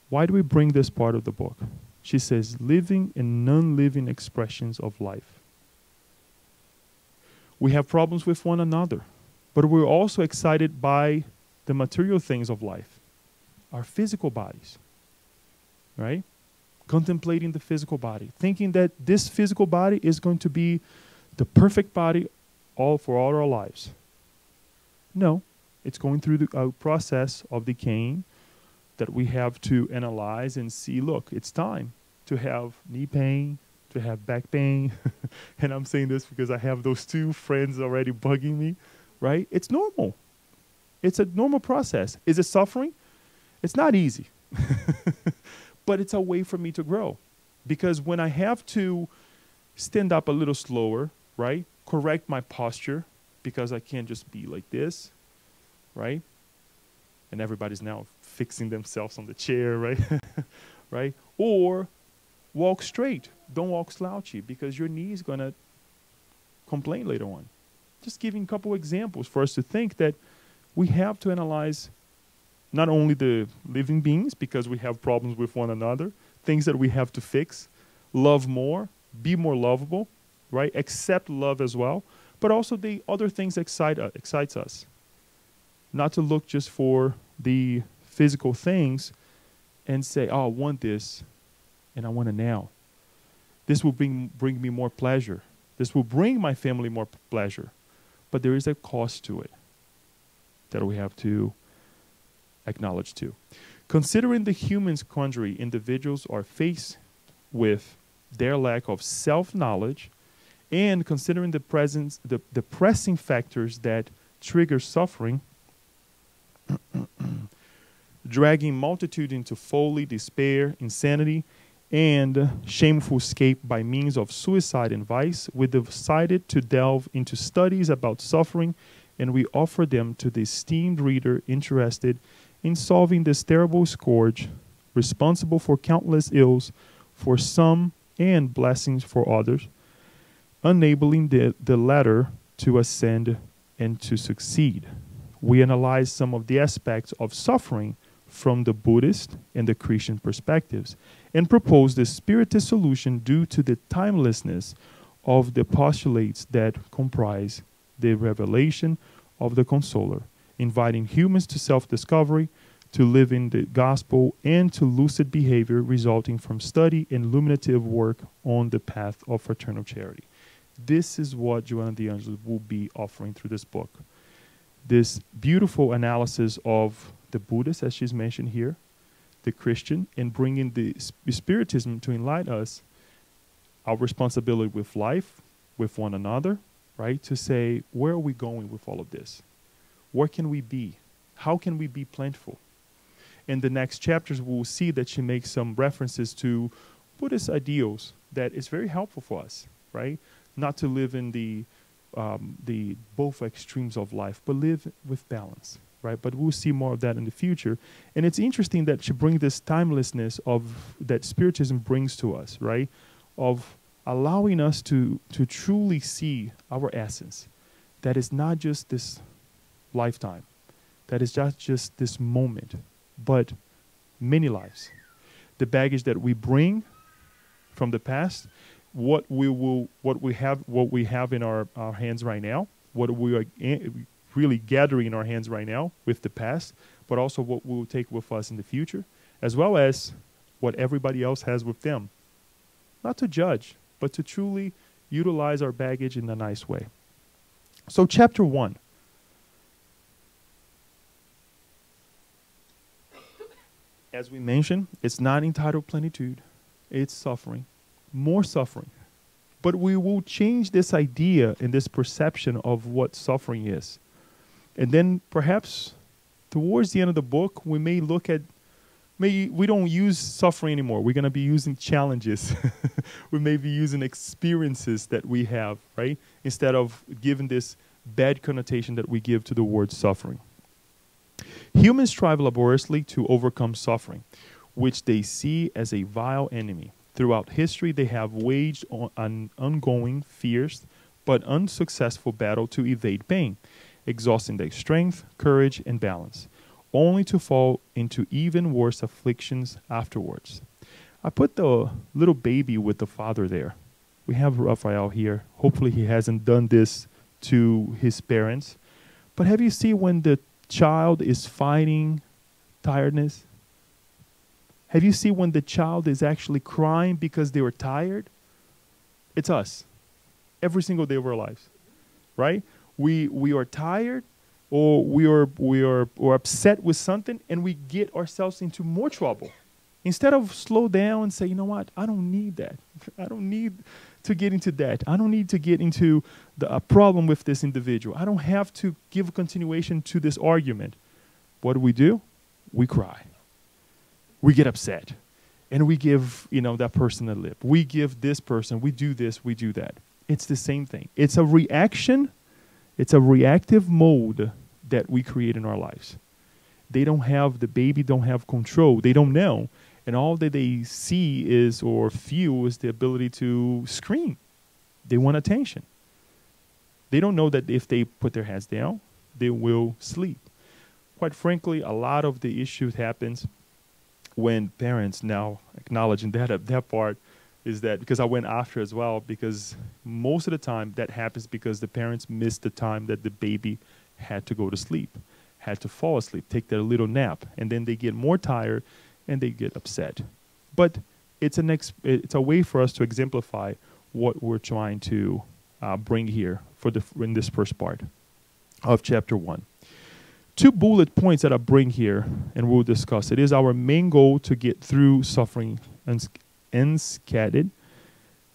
Speaker 2: Why do we bring this part of the book? She says, living and non-living expressions of life. We have problems with one another, but we're also excited by the material things of life, our physical bodies, right? Contemplating the physical body, thinking that this physical body is going to be the perfect body for all our lives. No, it's going through the process of decaying that we have to analyze and see, look, it's time to have knee pain, to have back pain. And I'm saying this because I have those two friends already bugging me, right? It's normal. It's a normal process. Is it suffering? It's not easy. But it's a way for me to grow. Because when I have to stand up a little slower, right? Correct my posture, because I can't just be like this, right? And everybody's now fixing themselves on the chair, right? Right? Or walk straight. Don't walk slouchy, because your knee is going to complain later on. Just giving a couple examples for us to think that we have to analyze not only the living beings, because we have problems with one another, things that we have to fix, love more, be more lovable, right? Accept love as well, but also the other things excites us. Not to look just for the physical things and say, oh, I want this and I want it now. This will bring me more pleasure. This will bring my family more pleasure. But there is a cost to it that we have to acknowledge too. Considering the human's quandary individuals are faced with their lack of self-knowledge, and considering the pressing factors that trigger suffering, dragging multitude into folly, despair, insanity, and shameful escape by means of suicide and vice, we decided to delve into studies about suffering, and we offer them to the esteemed reader interested in solving this terrible scourge, responsible for countless ills for some and blessings for others, enabling the latter to ascend and to succeed. We analyze some of the aspects of suffering from the Buddhist and the Christian perspectives, and propose the Spiritist solution due to the timelessness of the postulates that comprise the revelation of the Consoler, inviting humans to self-discovery, to live in the gospel, and to lucid behavior resulting from study and illuminative work on the path of fraternal charity. This is what Joanna de Angelis will be offering through this book. This beautiful analysis of the Buddhist, as she's mentioned here, the Christian, and bringing the Spiritism to enlighten us our responsibility with life, with one another, right? To say, where are we going with all of this? Where can we be? How can we be plentiful? In the next chapters, we'll see that she makes some references to Buddhist ideals that is very helpful for us, right? Not to live in the both extremes of life, but live with balance, right? But we'll see more of that in the future. And it's interesting that she brings this timelessness of that Spiritism brings to us, right? Of allowing us to truly see our essence. That is not just this lifetime. That is just this moment, but many lives. The baggage that we bring from the past, what we have in our hands right now, what we are really gathering in our hands right now with the past, but also what we will take with us in the future, as well as what everybody else has with them. Not to judge, but to truly utilize our baggage in a nice way. So chapter 1. as we mentioned, it's not entitled plenitude. It's suffering, more suffering. But we will change this idea and this perception of what suffering is. And then perhaps towards the end of the book, we may look at, we don't use suffering anymore. We're going to be using challenges. We may be using experiences that we have, right? Instead of giving this bad connotation that we give to the word suffering. Humans strive laboriously to overcome suffering, which they see as a vile enemy. Throughout history, they have waged an ongoing, fierce, but unsuccessful battle to evade pain, exhausting their strength, courage, and balance, only to fall into even worse afflictions afterwards. I put the little baby with the father there. We have Raphael here. Hopefully he hasn't done this to his parents. But have you seen when the child is fighting tiredness? Have you seen when the child is actually crying because they were tired? It's us. Every single day of our lives, right? We are tired, or we are upset with something, and we get ourselves into more trouble. Instead of slow down and say, you know what, I don't need that. I don't need to get into that. I don't need to get into a problem with this individual. I don't have to give a continuation to this argument. What do? We cry. We get upset. And we give, that person a lip. We give this person, we do this, we do that. It's the same thing. It's a reaction. It's a reactive mode that we create in our lives. The baby don't have control. They don't know. And all that they see is, or feel, is the ability to scream. They want attention. They don't know that if they put their heads down, they will sleep. Quite frankly, a lot of the issues happens when parents now acknowledging that part is that, because I went after as well, because most of the time that happens because the parents miss the time that the baby had to go to sleep, had to fall asleep, take their little nap, and then they get more tired and they get upset. But it's a way for us to exemplify what we're trying to bring here in this first part of chapter 1. 2 bullet points that I bring here, and we'll discuss. It is our main goal to get through suffering unscathed.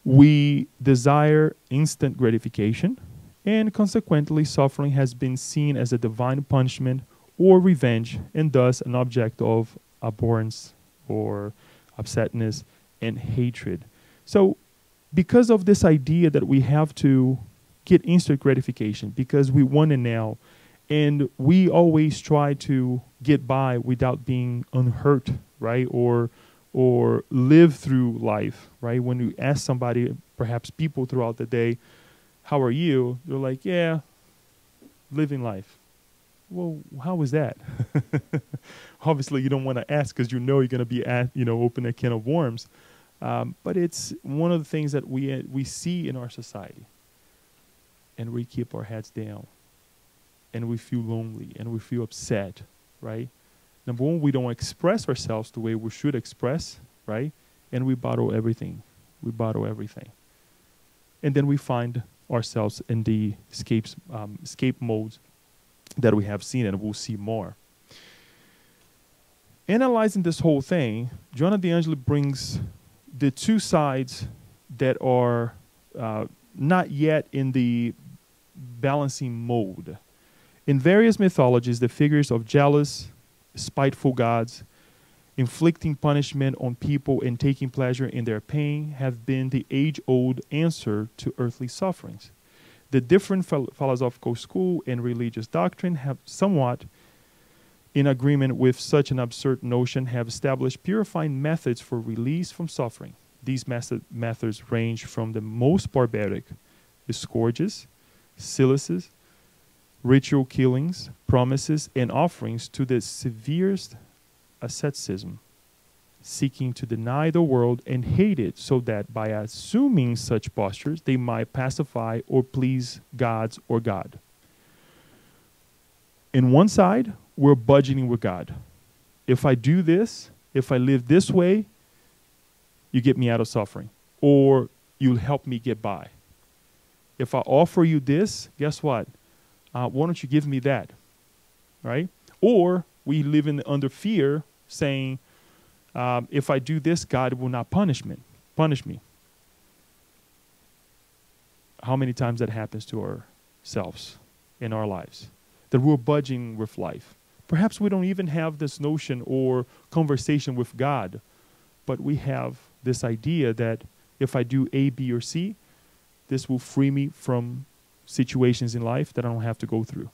Speaker 2: We desire instant gratification, and consequently, suffering has been seen as a divine punishment or revenge, and thus an object of abhorrence or upsetness and hatred. So, because of this idea that we have to get instant gratification, because we want it now, and we always try to get by without being unhurt, right? Or live through life, right? When you ask somebody, perhaps people throughout the day, how are you? They're like, yeah, living life. Well, how is that? Obviously, you don't want to ask because you're going to be open a can of worms. But it's one of the things that we see in our society. And we keep our heads down. And we feel lonely. And we feel upset, right? Number one, we don't express ourselves the way we should express, right? And we bottle everything. And then we find ourselves in the escape modes that we have seen, and we'll see more. Analyzing this whole thing, Joanna de Angelis brings the two sides that are not yet in the balancing mode. In various mythologies, the figures of jealous, spiteful gods, inflicting punishment on people and taking pleasure in their pain have been the age-old answer to earthly sufferings. The different philosophical school and religious doctrine have somewhat in agreement with such an absurd notion have established purifying methods for release from suffering. These methods range from the most barbaric, scourges, silices, ritual killings, promises, and offerings to the severest asceticism, seeking to deny the world and hate it so that by assuming such postures, they might pacify or please gods or God. In one side, we're budgeting with God. If I do this, if I live this way, you get me out of suffering, or you'll help me get by. If I offer you this, guess what? Why don't you give me that, right? Or we live under fear, saying, if I do this, God will not punish me. How many times that happens to ourselves in our lives? That we're budging with life. Perhaps we don't even have this notion or conversation with God, but we have this idea that if I do A, B, or C, this will free me from situations in life that I don't have to go through.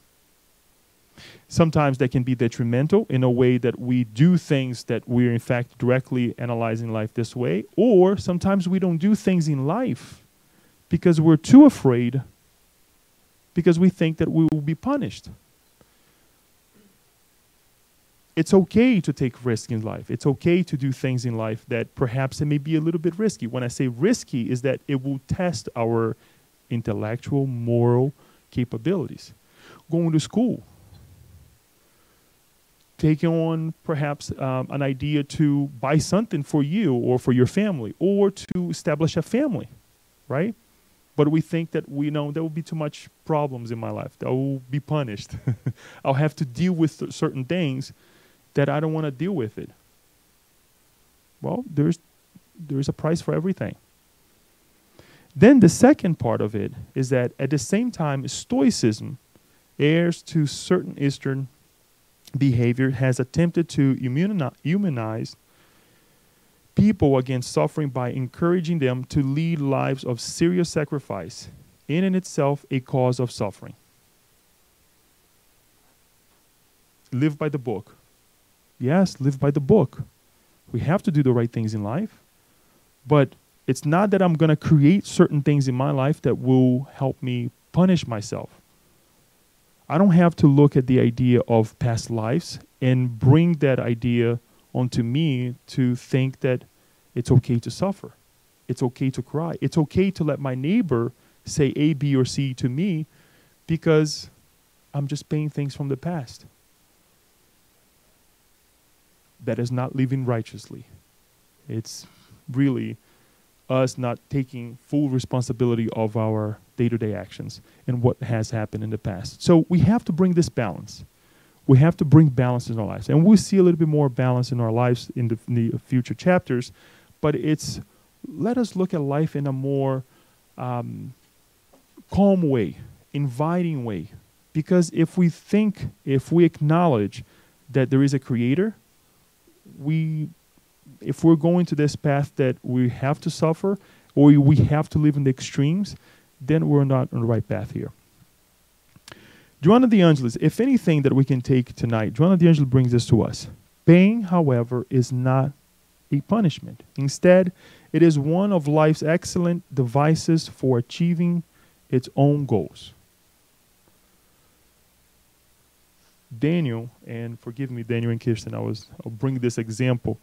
Speaker 2: Sometimes that can be detrimental in a way that we do things that we're in fact directly analyzing life this way, or sometimes we don't do things in life because we're too afraid, because we think that we will be punished. It's okay to take risks in life. It's okay to do things in life that perhaps it may be a little bit risky. When I say risky, is that it will test our intellectual, moral capabilities. Going to school, taking on perhaps an idea to buy something for you or for your family, or to establish a family, right? But we think that there will be too much problems in my life. I will be punished. I'll have to deal with certain things that I don't want to deal with it. Well, there's a price for everything. Then the second part of it is that at the same time, Stoicism heirs to certain Eastern behavior, has attempted to humanize people against suffering by encouraging them to lead lives of serious sacrifice, in and itself a cause of suffering. Live by the book. Yes, live by the book. We have to do the right things in life, but it's not that I'm going to create certain things in my life that will help me punish myself. I don't have to look at the idea of past lives and bring that idea onto me to think that it's okay to suffer. It's okay to cry. It's okay to let my neighbor say A, B, or C to me because I'm just paying things from the past. That is not living righteously. It's really us not taking full responsibility of our day-to-day actions and what has happened in the past. So we have to bring this balance. We have to bring balance in our lives. And we'll see a little bit more balance in our lives in the future chapters. But let us look at life in a more calm way, inviting way. Because if we acknowledge that there is a creator, if we're going to this path that we have to suffer or we have to live in the extremes, then we're not on the right path here. Joanna de Angelis, if anything that we can take tonight, Joanna de Angelis brings this to us. Pain, however, is not a punishment. Instead, it is one of life's excellent devices for achieving its own goals. Daniel, and forgive me, Daniel and Kirsten, I'll bring this example.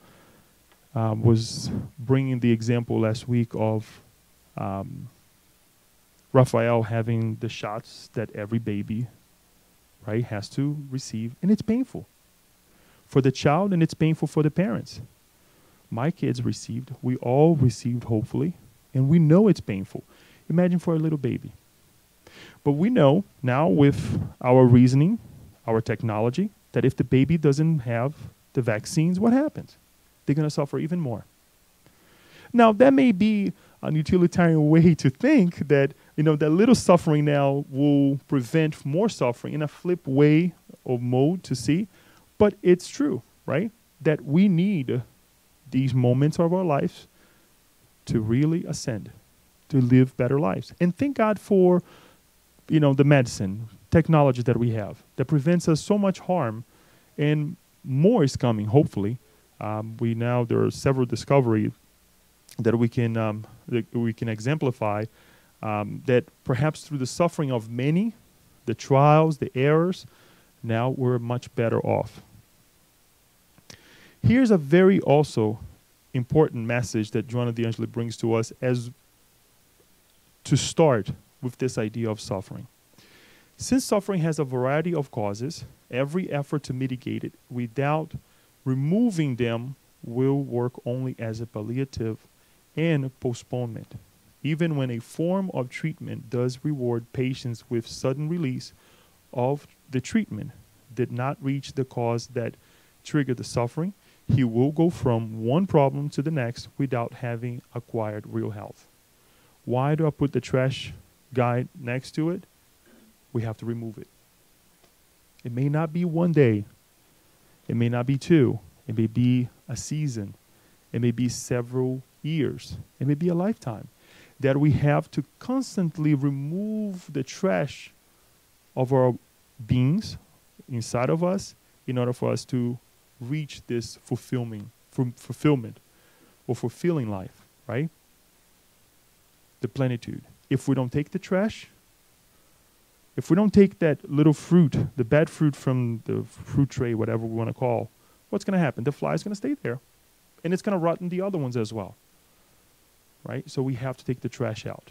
Speaker 2: Was bringing the example last week of Raphael having the shots that every baby, right, has to receive, and it's painful for the child and it's painful for the parents. My kids received, we all received, hopefully, and we know it's painful. Imagine for a little baby. But we know now with our reasoning, our technology, that if the baby doesn't have the vaccines, what happens? They're going to suffer even more. Now, that may be an utilitarian way to think that, that little suffering now will prevent more suffering in a flip way or mode to see. But it's true, right? That we need these moments of our lives to really ascend, to live better lives. And thank God for, the medicine, technology that we have that prevents us so much harm, and more is coming, hopefully. There are several discoveries that we can exemplify that perhaps through the suffering of many, the trials, the errors, now we're much better off. Here's a very also important message that Joanna de Angelis brings to us as to start with this idea of suffering. Since suffering has a variety of causes, every effort to mitigate it without removing them will work only as a palliative and postponement. Even when a form of treatment does reward patients with sudden release of the treatment, did not reach the cause that triggered the suffering, he will go from one problem to the next without having acquired real health. Why do I put the trash guy next to it? We have to remove it. It may not be one day. It may not be two. It may be a season. It may be several years. It may be a lifetime. That we have to constantly remove the trash of our beings inside of us in order for us to reach this fulfillment or fulfilling life, right? The plenitude. If we don't take the trash, if we don't take that little fruit, the bad fruit from the fruit tray, whatever we want to call, what's going to happen? The fly is going to stay there. And it's going to rotten the other ones as well. Right? So we have to take the trash out.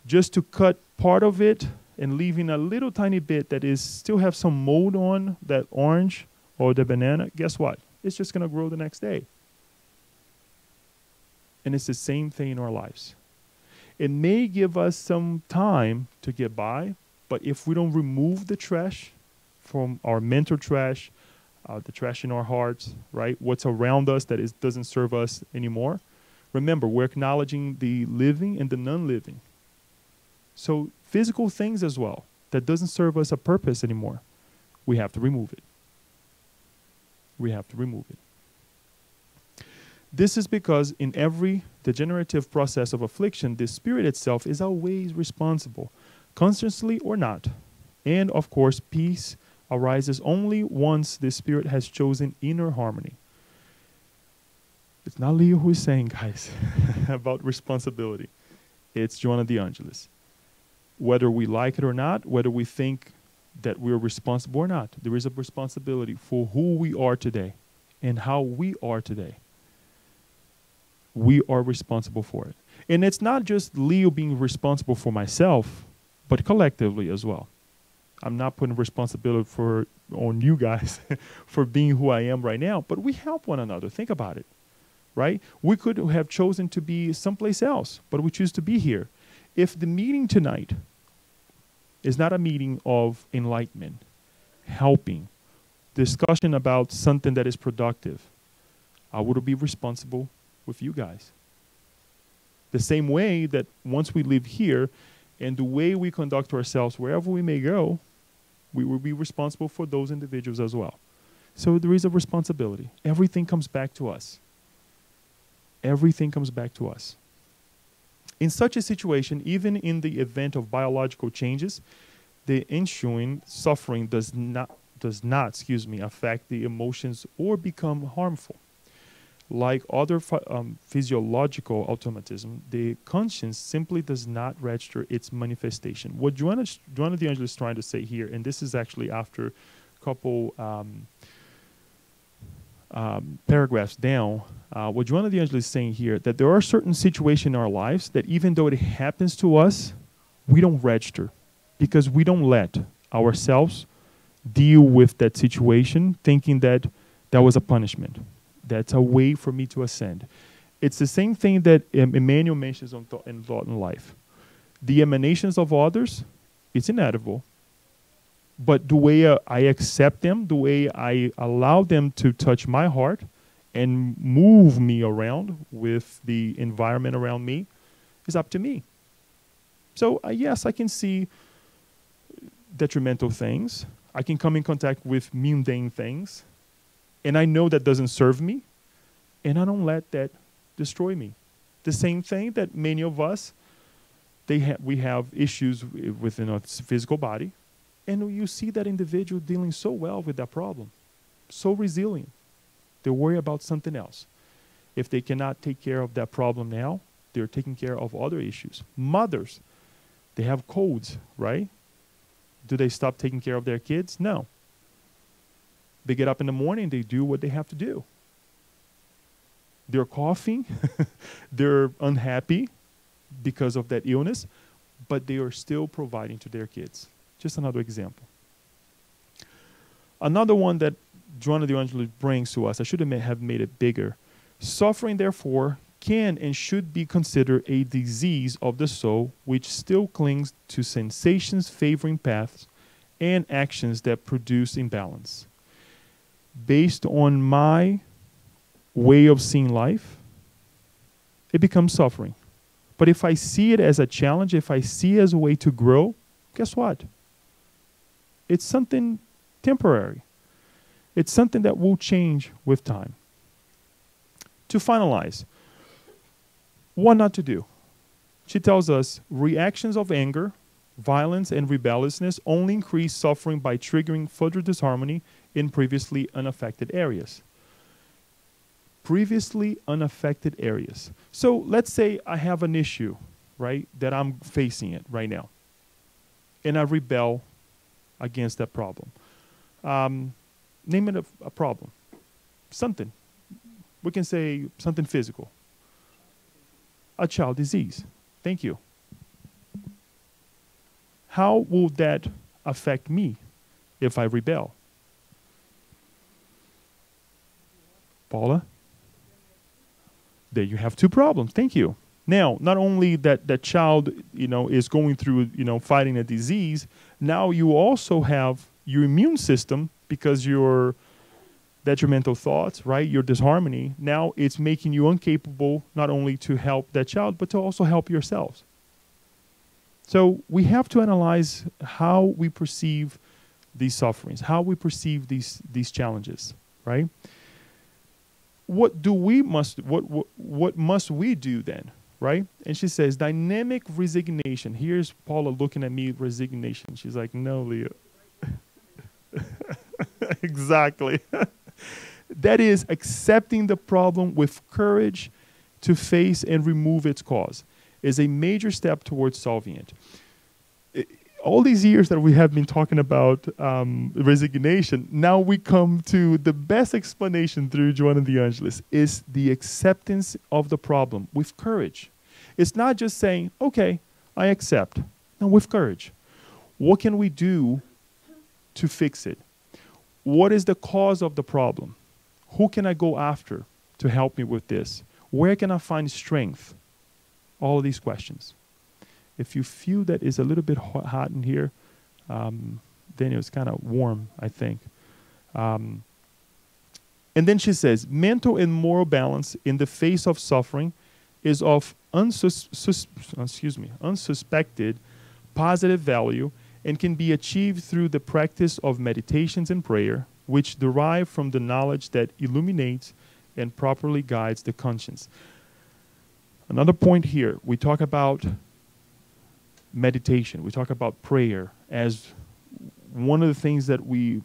Speaker 2: Just to cut part of it and leaving a little tiny bit that is still have some mold on that orange or the banana, guess what? It's just going to grow the next day. And it's the same thing in our lives. It may give us some time to get by, but if we don't remove the trash from our mental trash, the trash in our hearts, right? What's around us that doesn't serve us anymore. Remember, we're acknowledging the living and the non-living. So physical things as well that doesn't serve us a purpose anymore. We have to remove it. We have to remove it. This is because in every degenerative process of affliction, the spirit itself is always responsible, consciously or not. And of course, peace arises only once the spirit has chosen inner harmony. It's not Leo who is saying, guys, about responsibility. It's Joanna de Angelis. Whether we like it or not, whether we think that we're responsible or not, there is a responsibility for who we are today and how we are today. We are responsible for it. And it's not just Leo being responsible for myself, but collectively as well. I'm not putting responsibility on you guys for being who I am right now, but we help one another. Think about it. Right? We could have chosen to be someplace else, but we choose to be here. If the meeting tonight is not a meeting of enlightenment, helping, discussion about something that is productive, I would be responsible with you guys. The same way that once we live here and the way we conduct ourselves wherever we may go, we will be responsible for those individuals as well. So there is a responsibility. Everything comes back to us. Everything comes back to us. In such a situation, even in the event of biological changes, the ensuing suffering does not affect the emotions or become harmful. Like other physiological automatism, the conscience simply does not register its manifestation. What Joanna de Angelis is trying to say here, and this is actually after a couple paragraphs down, what Joanna de Angelis is saying here, that there are certain situations in our lives that even though it happens to us, we don't register because we don't let ourselves deal with that situation thinking that that was a punishment. That's a way for me to ascend. It's the same thing that Emmanuel mentions in Thought and Life. The emanations of others, it's inedible. But the way I accept them, the way I allow them to touch my heart and move me around with the environment around me is up to me. So yes, I can see detrimental things. I can come in contact with mundane things. And I know that doesn't serve me. And I don't let that destroy me. The same thing that many of us, we have issues within our physical body. And you see that individual dealing so well with that problem. So resilient. They worry about something else. If they cannot take care of that problem now, they're taking care of other issues. Mothers, they have colds, right? Do they stop taking care of their kids? No. They get up in the morning, they do what they have to do. They're coughing, they're unhappy because of that illness, but they are still providing to their kids. Just another example. Another one that Joanna de Angelis brings to us, I should have made it bigger. Suffering, therefore, can and should be considered a disease of the soul which still clings to sensations favoring paths and actions that produce imbalance. Based on my way of seeing life, it becomes suffering. But if I see it as a challenge, if I see it as a way to grow, guess what? It's something temporary. It's something that will change with time. To finalize, what not to do? She tells us reactions of anger, violence, and rebelliousness only increase suffering by triggering further disharmony in previously unaffected areas. Previously unaffected areas. So let's say I have an issue, right, that I'm facing it right now, and I rebel against that problem. Name it a problem. Something. We can say something physical. A child disease. Thank you. How will that affect me if I rebel? Paula? There you have two problems. Thank you. Now, not only that child, is going through, fighting a disease, now you also have your immune system, because your detrimental thoughts, right, your disharmony, now it's making you incapable not only to help that child, but to also help yourselves. So we have to analyze how we perceive these sufferings, how we perceive these challenges, right? What must we do then, right? And she says, dynamic resignation. Here's Paula looking at me, resignation. She's like, no, Leo. Exactly. That is accepting the problem with courage to face and remove its cause is a major step towards solving it. All these years that we have been talking about resignation, now we come to the best explanation through Joanna de Angelis is the acceptance of the problem with courage. It's not just saying, okay, I accept. No, with courage. What can we do to fix it? What is the cause of the problem? Who can I go after to help me with this? Where can I find strength? All of these questions. If you feel that it's a little bit hot in here, then it's kind of warm, I think. And then she says, mental and moral balance in the face of suffering is of unsuspected positive value and can be achieved through the practice of meditations and prayer, which derive from the knowledge that illuminates and properly guides the conscience. Another point here, we talk about meditation. We talk about prayer as one of the things that we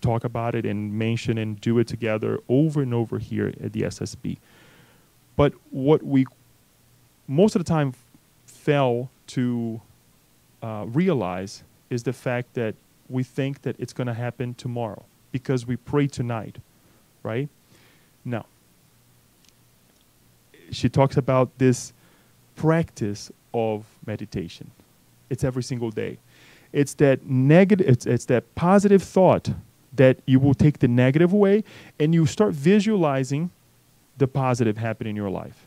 Speaker 2: talk about it and mention and do it together over and over here at the SSB. But what we most of the time fail to realize is the fact that we think that it's going to happen tomorrow because we pray tonight, right? No. She talks about this practice of meditation. It's every single day. It's that negative, it's that positive thought that you will take the negative away and you start visualizing the positive happening in your life.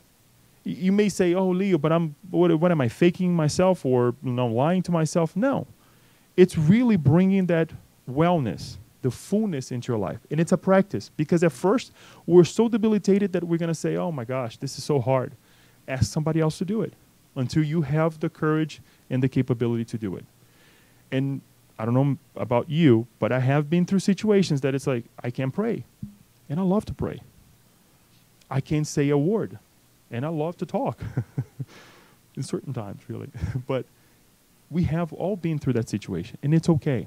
Speaker 2: You may say, oh, Leo, but what am I, faking myself or lying to myself? No. It's really bringing that wellness, the fullness into your life. And it's a practice because at first we're so debilitated that we're going to say, oh my gosh, this is so hard. Ask somebody else to do it until you have the courage and the capability to do it. And I don't know about you, but I have been through situations that it's like, I can't pray. And I love to pray. I can't say a word. And I love to talk. In certain times, really. But we have all been through that situation, and it's okay.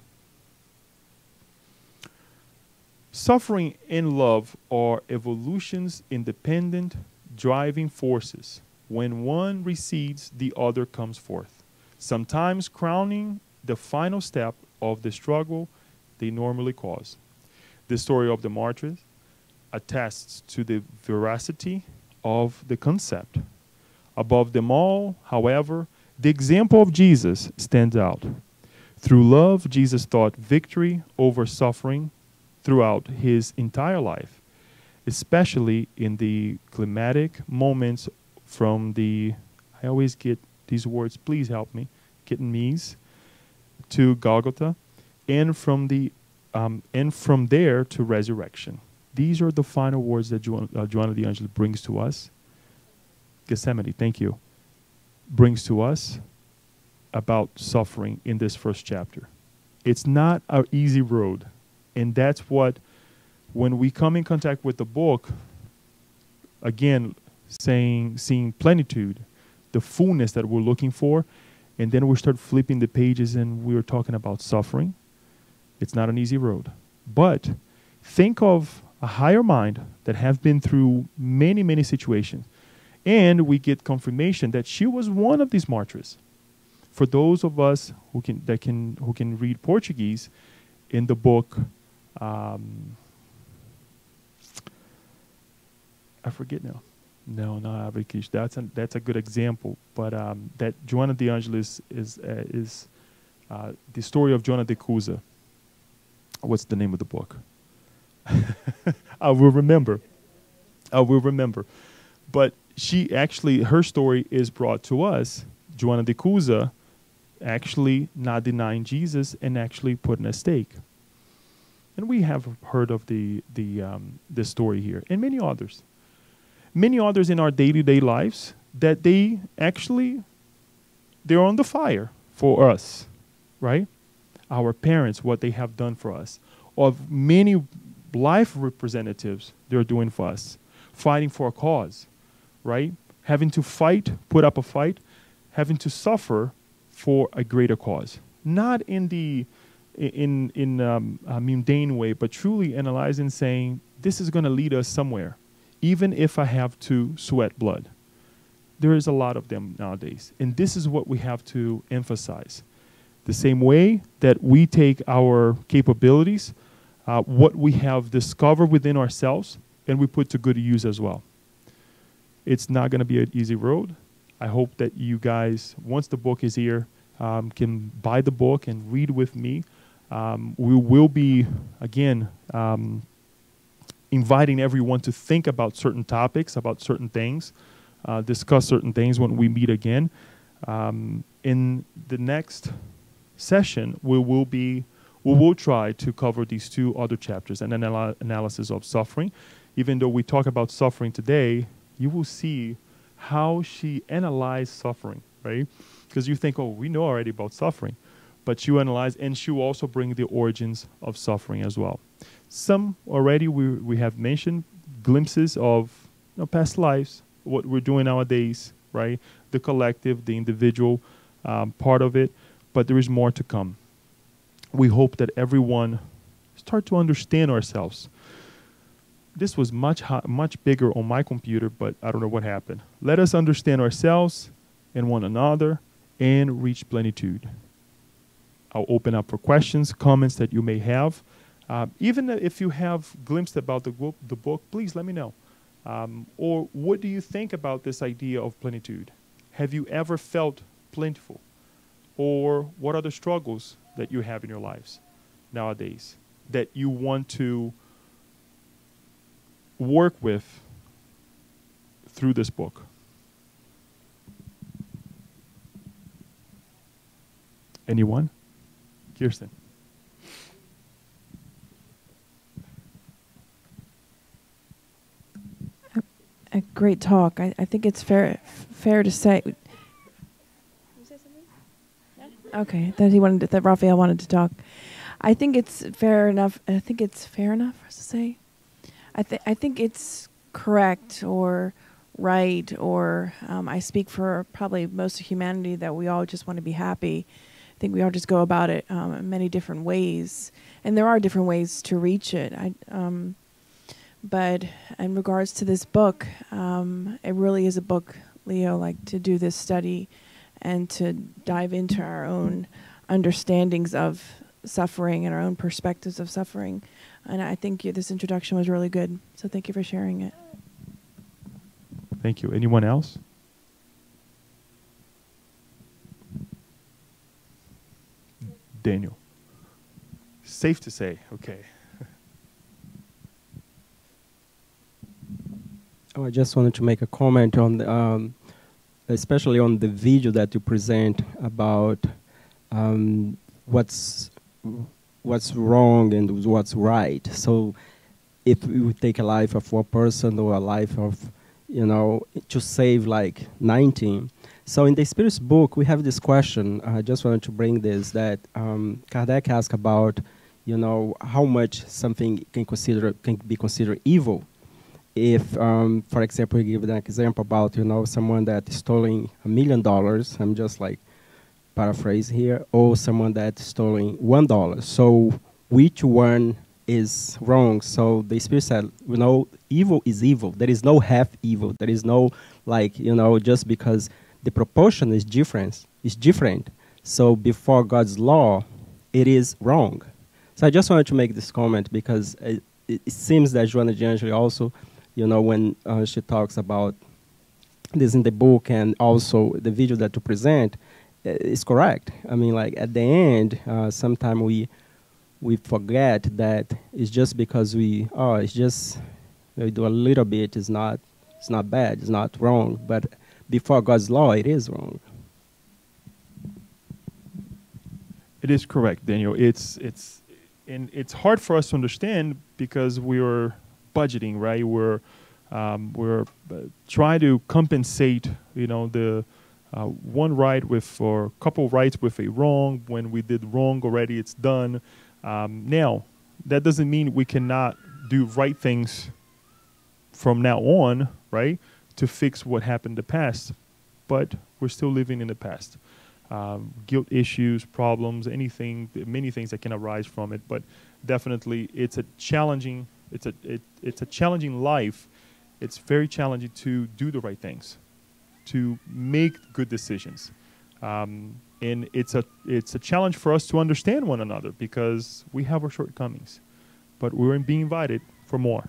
Speaker 2: Suffering and love are evolution's independent driving forces. When one recedes, the other comes forth, sometimes crowning the final step of the struggle they normally cause. The story of the martyrs attests to the veracity of the concept. Above them all, however, the example of Jesus stands out. Through love, Jesus taught victory over suffering throughout his entire life, especially in the climatic moments from the, I always get these words, please help me, Kittenese, to Golgotha, and from there to resurrection. These are the final words that Joanna de Angelis brings to us. Gethsemane, thank you, brings to us about suffering in this first chapter. It's not an easy road. And that's what, when we come in contact with the book, again, seeing plenitude, the fullness that we're looking for, and then we start flipping the pages and we're talking about suffering. It's not an easy road. But think of a higher mind that have been through many, many situations. And we get confirmation that she was one of these martyrs. For those of us who can read Portuguese, in the book, I forget now. No, not Ave Cristo. That's a good example. But that Joanna de Angelis is the story of Joanna de Cusa. What's the name of the book? I will remember. But she actually, her story is brought to us. Joanna de Cusa actually not denying Jesus and actually put in a stake. And we have heard of the story here, and many others. Many others in our day-to-day lives that they're on the fire for us, right? Our parents, what they have done for us. Of many life representatives they're doing for us, fighting for a cause, right? Having to fight, put up a fight, having to suffer for a greater cause. Not in the a mundane way, but truly analyzing, saying, this is going to lead us somewhere, even if I have to sweat blood. There is a lot of them nowadays. And this is what we have to emphasize. The same way that we take our capabilities, what we have discovered within ourselves, and we put to good use as well. It's not going to be an easy road. I hope that you guys, once the book is here, can buy the book and read with me. We will be, again, inviting everyone to think about certain topics, about certain things, discuss certain things when we meet again. In the next session, we will try to cover these two other chapters, an analysis of suffering. Even though we talk about suffering today, you will see how she analyzed suffering, right? Because you think, oh, we know already about suffering. But you analyze, and she will also bring the origins of suffering as well. Some already we have mentioned, glimpses of past lives, what we're doing nowadays, right? The collective, the individual part of it. But there is more to come. We hope that everyone start to understand ourselves. This was much bigger on my computer, but I don't know what happened. Let us understand ourselves and one another and reach plenitude. I'll open up for questions, comments that you may have. Even if you have glimpsed about the book, please let me know. Or what do you think about this idea of plenitude? Have you ever felt plentiful? Or what are the struggles that you have in your lives nowadays that you want to work with through this book? Anyone? Kirsten.
Speaker 1: A great talk. I think it's fair to say. You say something? No? Okay, that Raphael wanted to talk. I think it's fair enough. I think it's fair enough for us to say. I think it's correct or right, or I speak for probably most of humanity, that we all just want to be happy. I think we all just go about it in many different ways, and there are different ways to reach it. But in regards to this book, it really is a book, Leo, like to do this study and to dive into our own understandings of suffering and our own perspectives of suffering. And I think this introduction was really good. So thank you for sharing it.
Speaker 2: Thank you. Anyone else? Daniel. Safe to say. Okay.
Speaker 5: I just wanted to make a comment on the, especially on the video that you present about what's wrong and what's right. So if we would take a life of one person or a life of, to save like 19. So in the Spirit's book, we have this question. I just wanted to bring this, that Kardec asked about, how much something can be considered evil. If, for example, we give an example about, someone that is stealing $1 million, I'm just like paraphrase here, or someone that's stealing $1. So which one is wrong? So the Spirit said, evil is evil. There is no half evil. There is no, just because the proportion is different. So before God's law, it is wrong. So I just wanted to make this comment because it seems that Joanna de Angelis also, when she talks about this in the book and also the video that you present, is correct. I mean, like at the end, sometimes we forget that it's just because we do a little bit. It's not bad. It's not wrong. But before God's law, it is wrong.
Speaker 2: It is correct, Daniel. It's hard for us to understand because we're budgeting, right? We're trying to compensate, the one right or a couple rights with a wrong. When we did wrong already, it's done. Now, that doesn't mean we cannot do right things from now on, right, to fix what happened in the past. But we're still living in the past. Guilt issues, problems, many things that can arise from it. But definitely, it's a challenging life. It's very challenging to do the right things, to make good decisions. And it's a challenge for us to understand one another because we have our shortcomings, but we're being invited for more.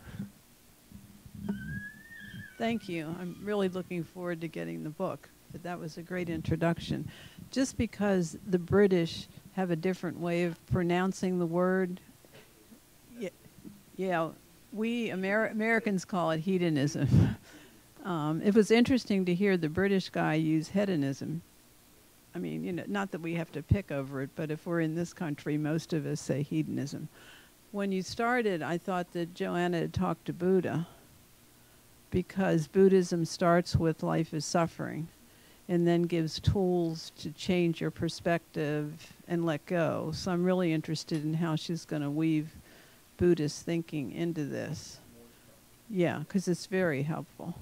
Speaker 6: Thank you. I'm really looking forward to getting the book, but that was a great introduction. Just because the British have a different way of pronouncing the word, we Americans call it hedonism. It was interesting to hear the British guy use hedonism. I mean, not that we have to pick over it, but if we're in this country, most of us say hedonism. When you started, I thought that Joanna had talked to Buddha, because Buddhism starts with life is suffering and then gives tools to change your perspective and let go. So I'm really interested in how she's going to weave Buddhist thinking into this. Yeah, because it's very helpful.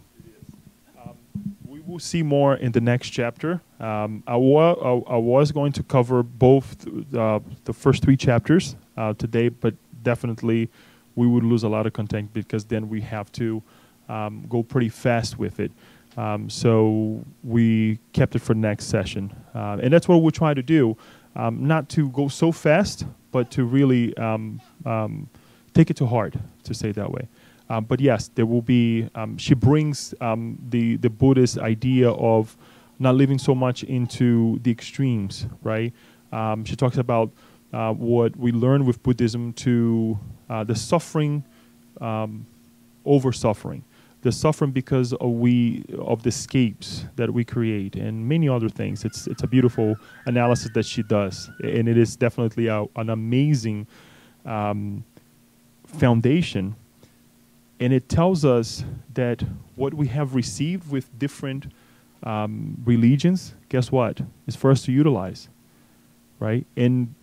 Speaker 2: We will see more in the next chapter. I was going to cover both the first 3 chapters today, but definitely we would lose a lot of content because then we have to go pretty fast with it. So we kept it for next session. And that's what we'll try to do, not to go so fast, but to really take it to heart, to say it that way. But yes, there will be, she brings the Buddhist idea of not living so much into the extremes, right? She talks about what we learn with Buddhism to the suffering over suffering. The suffering because of the escapes that we create and many other things. It's a beautiful analysis that she does. And it is definitely an amazing foundation. And it tells us that what we have received with different religions, guess what? It's for us to utilize, right? And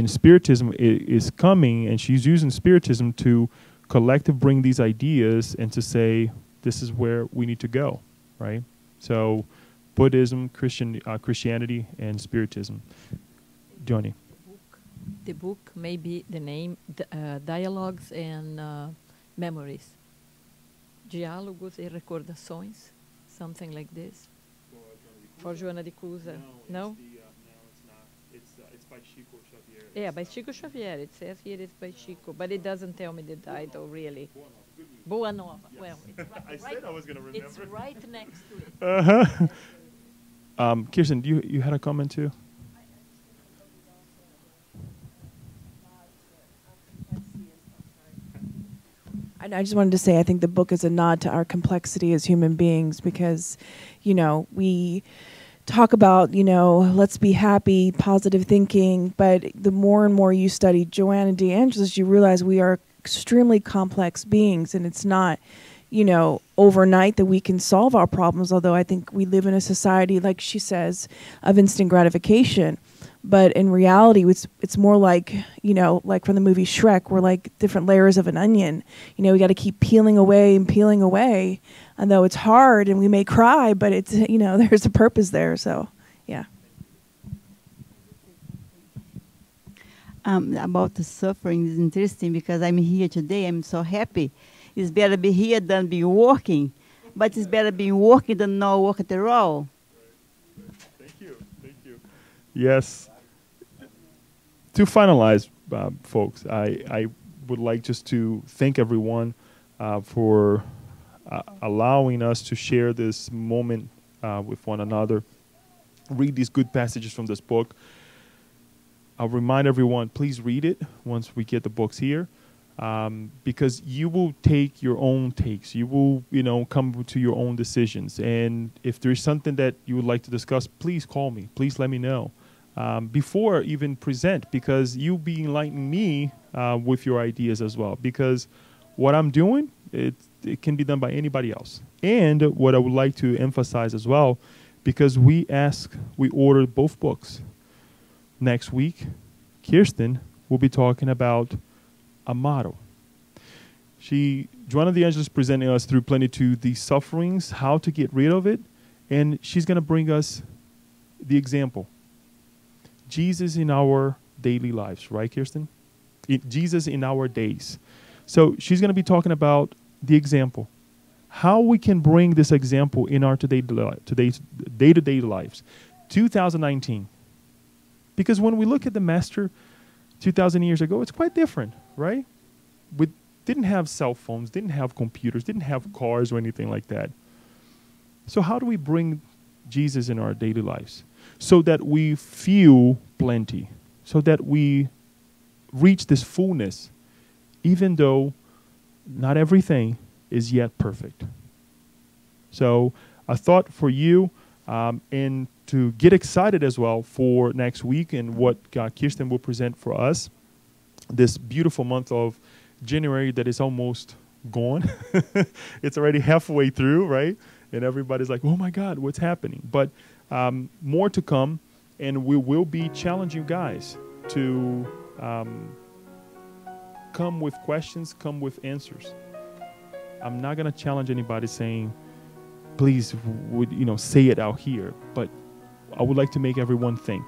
Speaker 2: Spiritism is coming, and she's using Spiritism to collective bring these ideas and to say, this is where we need to go, right? So Buddhism, Christianity, and Spiritism. Johnny.
Speaker 7: The book may be the name, Dialogues and Memories. Diálogos e Recordações, something like this. For Joanna de Cusa. No?
Speaker 2: No, it's not. It's by Chico Xavier.
Speaker 7: Yeah, by Chico Xavier. It says here it's by Chico, but it doesn't tell me the title, really. Boa Nova.
Speaker 2: Yes.
Speaker 7: Well, it's
Speaker 2: I said I was going to remember.
Speaker 7: It's right next to it.
Speaker 2: Uh-huh. Kirsten, you had a comment too?
Speaker 1: I just wanted to say I think the book is a nod to our complexity as human beings because, we talk about, let's be happy, positive thinking, but the more and more you study Joanna de Angelis, you realize we are extremely complex beings, and it's not, you know, overnight that we can solve our problems, although I think we live in a society, like she says, of instant gratification. But in reality, it's more like, you know, like from the movie Shrek, we're like different layers of an onion. You know, we got to keep peeling away and peeling away. And though it's hard and we may cry, but it's, you know, there's a purpose there. So, yeah.
Speaker 8: About the suffering is interesting because I'm here today. I'm so happy. It's better be here than be working. But it's better be working than not work at all.
Speaker 2: Thank you. Thank you. Yes. To finalize, folks, I would like just to thank everyone for allowing us to share this moment with one another, read these good passages from this book. I'll remind everyone, please read it once we get the books here, because you will take your own takes. You will, you know, come to your own decisions. And if there's something that you would like to discuss, please call me. Please let me know. Before even present, because you'll be enlightening me with your ideas as well. Because what I'm doing, it can be done by anybody else. And what I would like to emphasize as well, because we ordered both books. Next week, Kirsten will be talking about a motto. Joanna de Angelis presenting us through Plenitude the sufferings, how to get rid of it, and she's going to bring us the example. Jesus in our daily lives, right, Kirsten? Jesus in our days. So she's going to be talking about the example, how we can bring this example in our today's day-to-day lives. 2019. Because when we look at the Master 2,000 years ago, it's quite different, right? We didn't have cell phones, didn't have computers, didn't have cars or anything like that. So how do we bring Jesus in our daily lives so that we feel plenty, so that we reach this fullness, even though not everything is yet perfect? So a thought for you, and to get excited as well for next week and what Kirsten will present for us, this beautiful month of January that is almost gone. It's already halfway through, right? And everybody's like, oh my God, what's happening? But more to come, and we will be challenging you guys to come with questions, come with answers. I'm not going to challenge anybody saying, please, say it out here. But I would like to make everyone think.